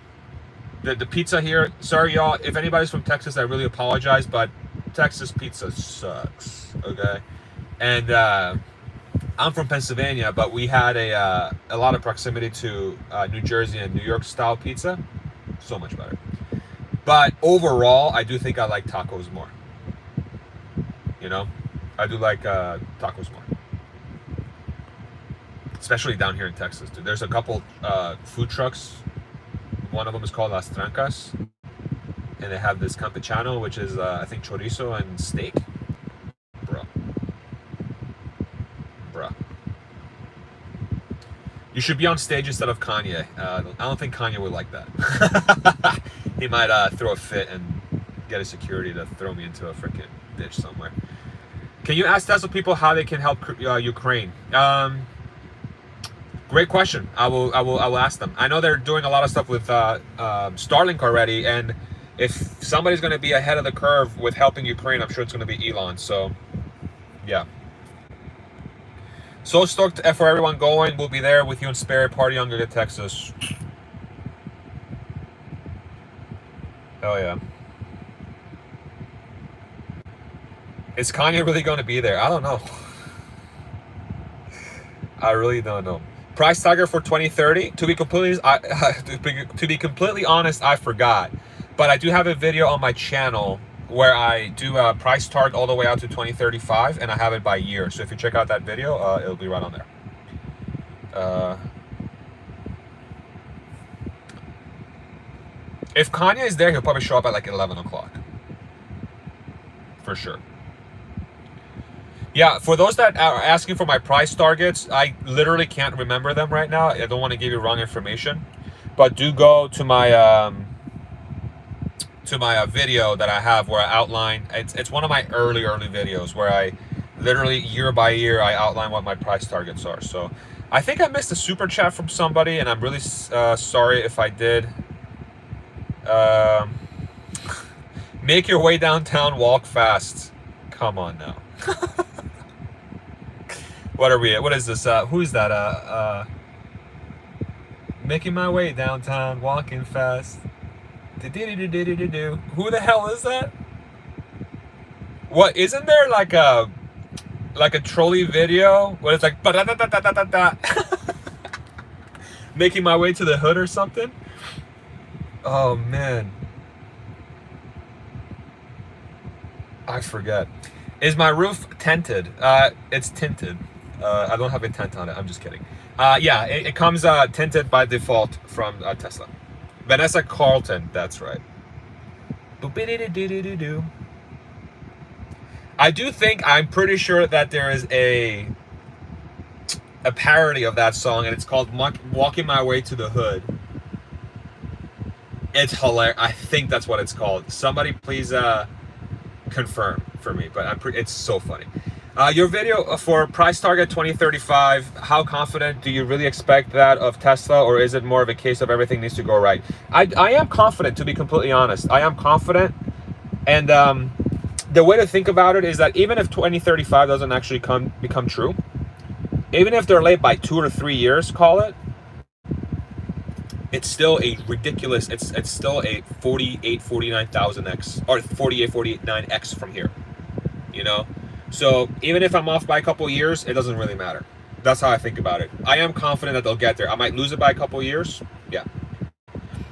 Speaker 2: The pizza here. Sorry, y'all. If anybody's from Texas, I really apologize, but Texas pizza sucks. Okay, and I'm from Pennsylvania, but we had a lot of proximity to New Jersey and New York style pizza. So much better. But overall, I do think I like tacos more. You know, I do like tacos more. Especially down here in Texas, dude. There's a couple food trucks. One of them is called Las Trancas. And they have this campechano, which is, I think, chorizo and steak. Bruh. You should be on stage instead of Kanye. I don't think Kanye would like that. He might throw a fit and get a security to throw me into a freaking ditch somewhere. Can you ask Tesla people how they can help Ukraine? Great question. I will ask them. I know they're doing a lot of stuff with Starlink already, and if somebody's going to be ahead of the curve with helping Ukraine, I'm sure it's going to be Elon. So, yeah. So stoked for everyone going. We'll be there with you in spirit. Party on to Texas. Hell yeah. Is Kanye really going to be there? I don't know. I really don't know. Price target for 2030. To be completely honest, I forgot. But I do have a video on my channel where I do a price target all the way out to 2035, and I have it by year. So if you check out that video, it'll be right on there. If Kanye is there, he'll probably show up at like 11 o'clock. For sure. Yeah, for those that are asking for my price targets, I literally can't remember them right now. I don't want to give you wrong information, but do go to my video that I have where I outline. It's one of my early videos where I literally year by year I outline what my price targets are. So I think I missed a super chat from somebody, and I'm really sorry if I did. Make your way downtown, walk fast. Come on now. What are we at? What is this? Who's that? Making my way downtown, walking fast. Who the hell is that? What, isn't there like a trolley video where it's like making my way to the hood or something? Oh man, I forget. Is my roof tinted? It's tinted. I don't have a tint on it. I'm just kidding. Yeah, it comes tinted by default from Tesla. Vanessa Carlton, that's right. I do think, I'm pretty sure that there is a parody of that song, and it's called Walking My Way to the Hood. It's hilarious. I think that's what it's called. Somebody please confirm for me, but it's so funny. Your video for price target 2035, how confident do you really expect that of Tesla, or is it more of a case of everything needs to go right? I am confident, to be completely honest. I am confident, and the way to think about it is that even if 2035 doesn't actually become true, even if they're late by 2 or 3 years, call it, it's still a ridiculous, it's still a 48, 49,000x, or 48, 49x from here, you know? So even if I'm off by a couple of years, it doesn't really matter. That's how I think about it. I am confident that they'll get there. I might lose it by a couple of years. Yeah.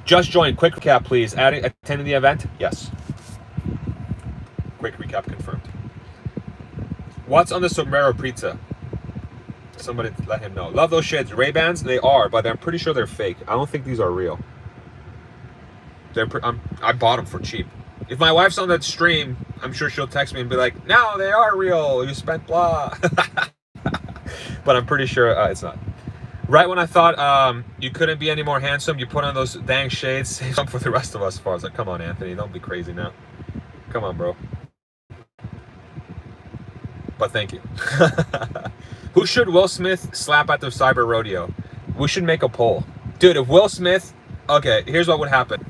Speaker 2: Just join. Quick recap, please. Attending the event? Yes. Quick recap confirmed. What's on the sombrero pizza? Somebody let him know. Love those shits. Ray-Bans? They are, but I'm pretty sure they're fake. I don't think these are real. I bought them for cheap. If my wife's on that stream, I'm sure she'll text me and be like, no, they are real. You spent blah. But I'm pretty sure it's not. Right when I thought you couldn't be any more handsome, you put on those dang shades. Save some for the rest of us. As far as like, come on, Anthony, don't be crazy now. Come on, bro. But thank you. Who should Will Smith slap at the cyber rodeo? We should make a poll. Dude, if Will Smith... Okay, here's what would happen.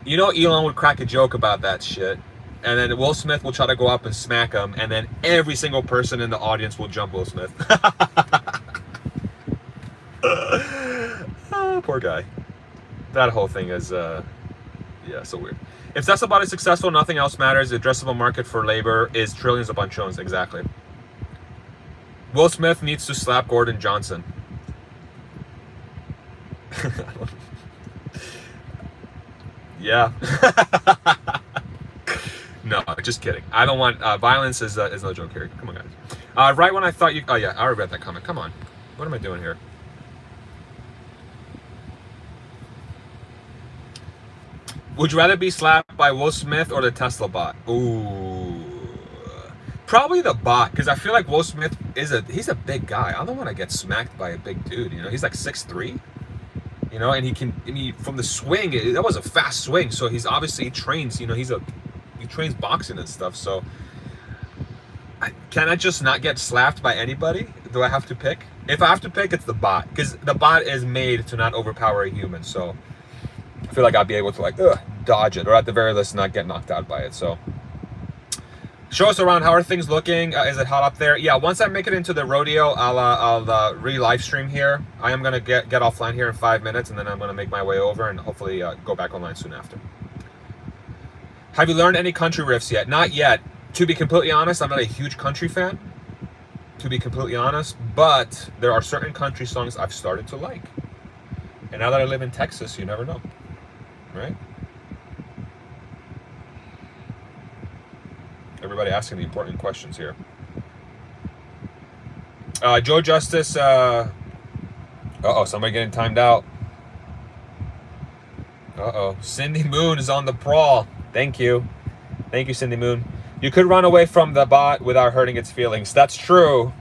Speaker 2: You know Elon would crack a joke about that shit. And then Will Smith will try to go up and smack him. And then every single person in the audience will jump Will Smith. Poor guy. That whole thing is... yeah, so weird. If Tesla Bot is successful, nothing else matters. The addressable market for labor is trillions upon trillions. Exactly. Will Smith needs to slap Gordon Johnson. Yeah. No, just kidding. I don't want violence is no joke here. Come on, guys. Right when I thought you... Oh, yeah, I already read that comment. Come on. What am I doing here? Would you rather be slapped by Will Smith or the Tesla bot? Ooh. Probably the bot, because I feel like Will Smith he's a big guy. I don't want to get smacked by a big dude, you know? He's like 6'3", you know, and he from the swing, that was a fast swing, so he trains, you know, he trains boxing and stuff, so can I just not get slapped by anybody? Do I have to pick? If I have to pick, it's the bot, because the bot is made to not overpower a human, so I feel like I'd be able to like dodge it, or at the very least not get knocked out by it. So show us around. How are things looking? Is it hot up there? Yeah, once I make it into the rodeo, I'll re-live stream here. I am gonna get offline here in 5 minutes, and then I'm gonna make my way over and hopefully go back online soon after. Have you learned any country riffs yet? Not yet. To be completely honest, I'm not a huge country fan, to be completely honest, but there are certain country songs I've started to like. And now that I live in Texas, you never know, right? Everybody asking the important questions here. Joe Justice, uh-oh, somebody getting timed out. Uh-oh, Cindy Moon is on the prowl. Thank you. Thank you, Cindy Moon. You could run away from the bot without hurting its feelings. That's true.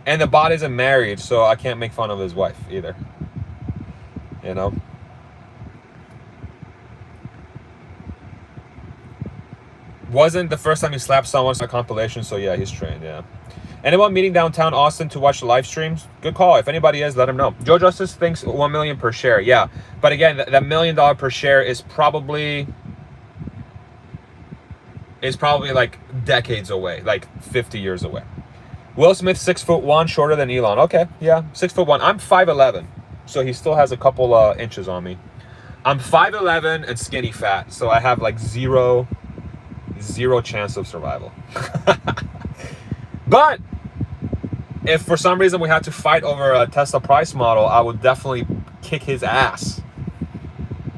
Speaker 2: And the bot isn't married, so I can't make fun of his wife either. You know? Wasn't the first time he slapped someone a compilation, so yeah, he's trained, yeah. Anyone meeting downtown Austin to watch the live streams? Good call. If anybody is, let him know. Joe Justice thinks 1 million per share. Yeah, but again, that $1 million per share is probably like decades away, like 50 years away. Will Smith 6'1", shorter than Elon. Okay, yeah, 6'1". I'm 5'11", so he still has a couple inches on me. I'm 5'11" and skinny fat, so I have like zero chance of survival. But if for some reason we had to fight over a Tesla price model, I would definitely kick his ass.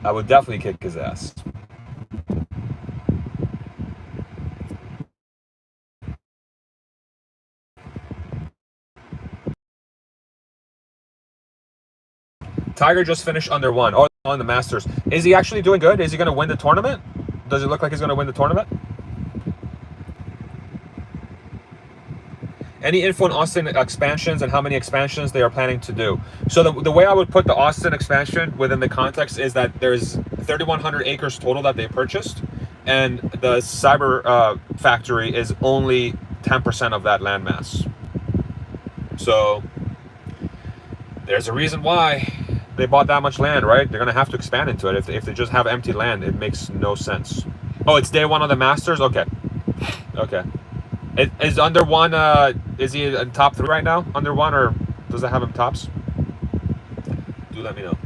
Speaker 2: I would definitely kick his ass. Tiger just finished under one. Oh, on the Masters. Is he actually doing good? Is he going to win the tournament? Does it look like he's going to win the tournament? Any info on Austin expansions and how many expansions they are planning to do? So the way I would put the Austin expansion within the context is that there's 3,100 acres total that they purchased, and the cyber factory is only 10% of that landmass. So there's a reason why they bought that much land, right? They're going to have to expand into it. If they just have empty land, it makes no sense. Oh, it's day one of the Masters? Okay. Okay. Is under one, is he in top 3 right now? Under one, or does it have him tops? Do let me know.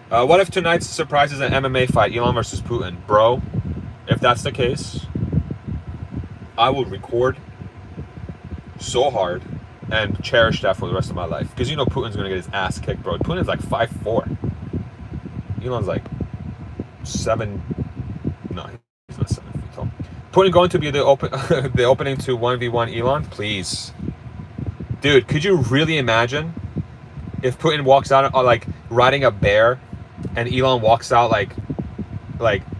Speaker 2: What if tonight's surprise is an MMA fight, Elon versus Putin? Bro, if that's the case, I will record so hard and cherish that for the rest of my life. Because you know Putin's going to get his ass kicked, bro. Putin's like 5'4". Elon's like 7... No, he's not 7 feet tall. Putin going to be the the opening to 1v1 Elon? Please. Dude, could you really imagine if Putin walks out like riding a bear and Elon walks out like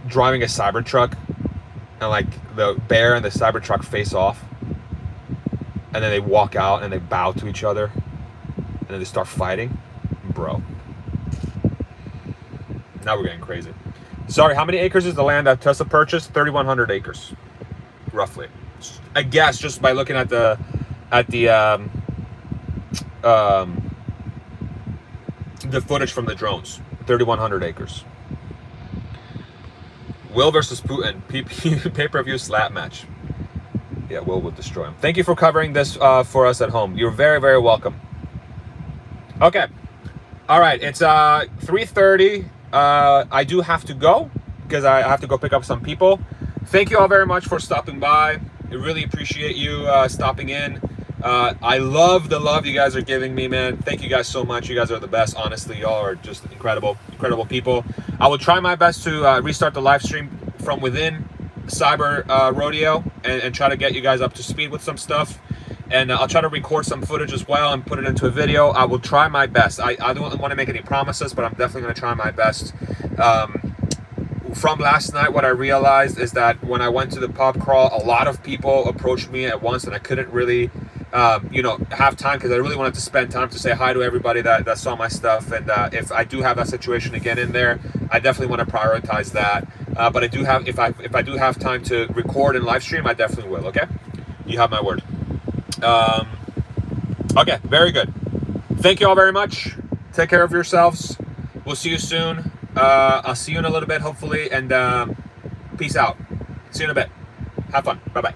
Speaker 2: driving a Cybertruck and like the bear and the Cybertruck face off and then they walk out and they bow to each other and then they start fighting? Bro. Now we're getting crazy. Sorry, how many acres is the land that Tesla purchased? 3,100 acres, roughly. I guess just by looking at the footage from the drones. 3,100 acres. Will versus Putin. Pay-per-view slap match. Yeah, Will would destroy him. Thank you for covering this for us at home. You're very, very welcome. Okay. All right. It's 3:30. I do have to go because I have to go pick up some people. Thank you all very much for stopping by. I really appreciate you stopping in. I love the love you guys are giving me, man. Thank you guys so much. You guys are the best. Honestly, y'all are just incredible people. I will try my best to restart the live stream from within Cyber Rodeo and try to get you guys up to speed with some stuff. And I'll try to record some footage as well and put it into a video. I will try my best. I don't want to make any promises, but I'm definitely going to try my best. From last night, what I realized is that when I went to the pub crawl, a lot of people approached me at once, and I couldn't really, have time because I really wanted to spend time to say hi to everybody that saw my stuff. And if I do have that situation again in there, I definitely want to prioritize that. But I do have, if I do have time to record and live stream, I definitely will. Okay, you have my word. Okay, very good. Thank you all very much. Take care of yourselves. We'll see you soon. I'll see you in a little bit, hopefully, and peace out. See you in a bit. Have fun. Bye-bye.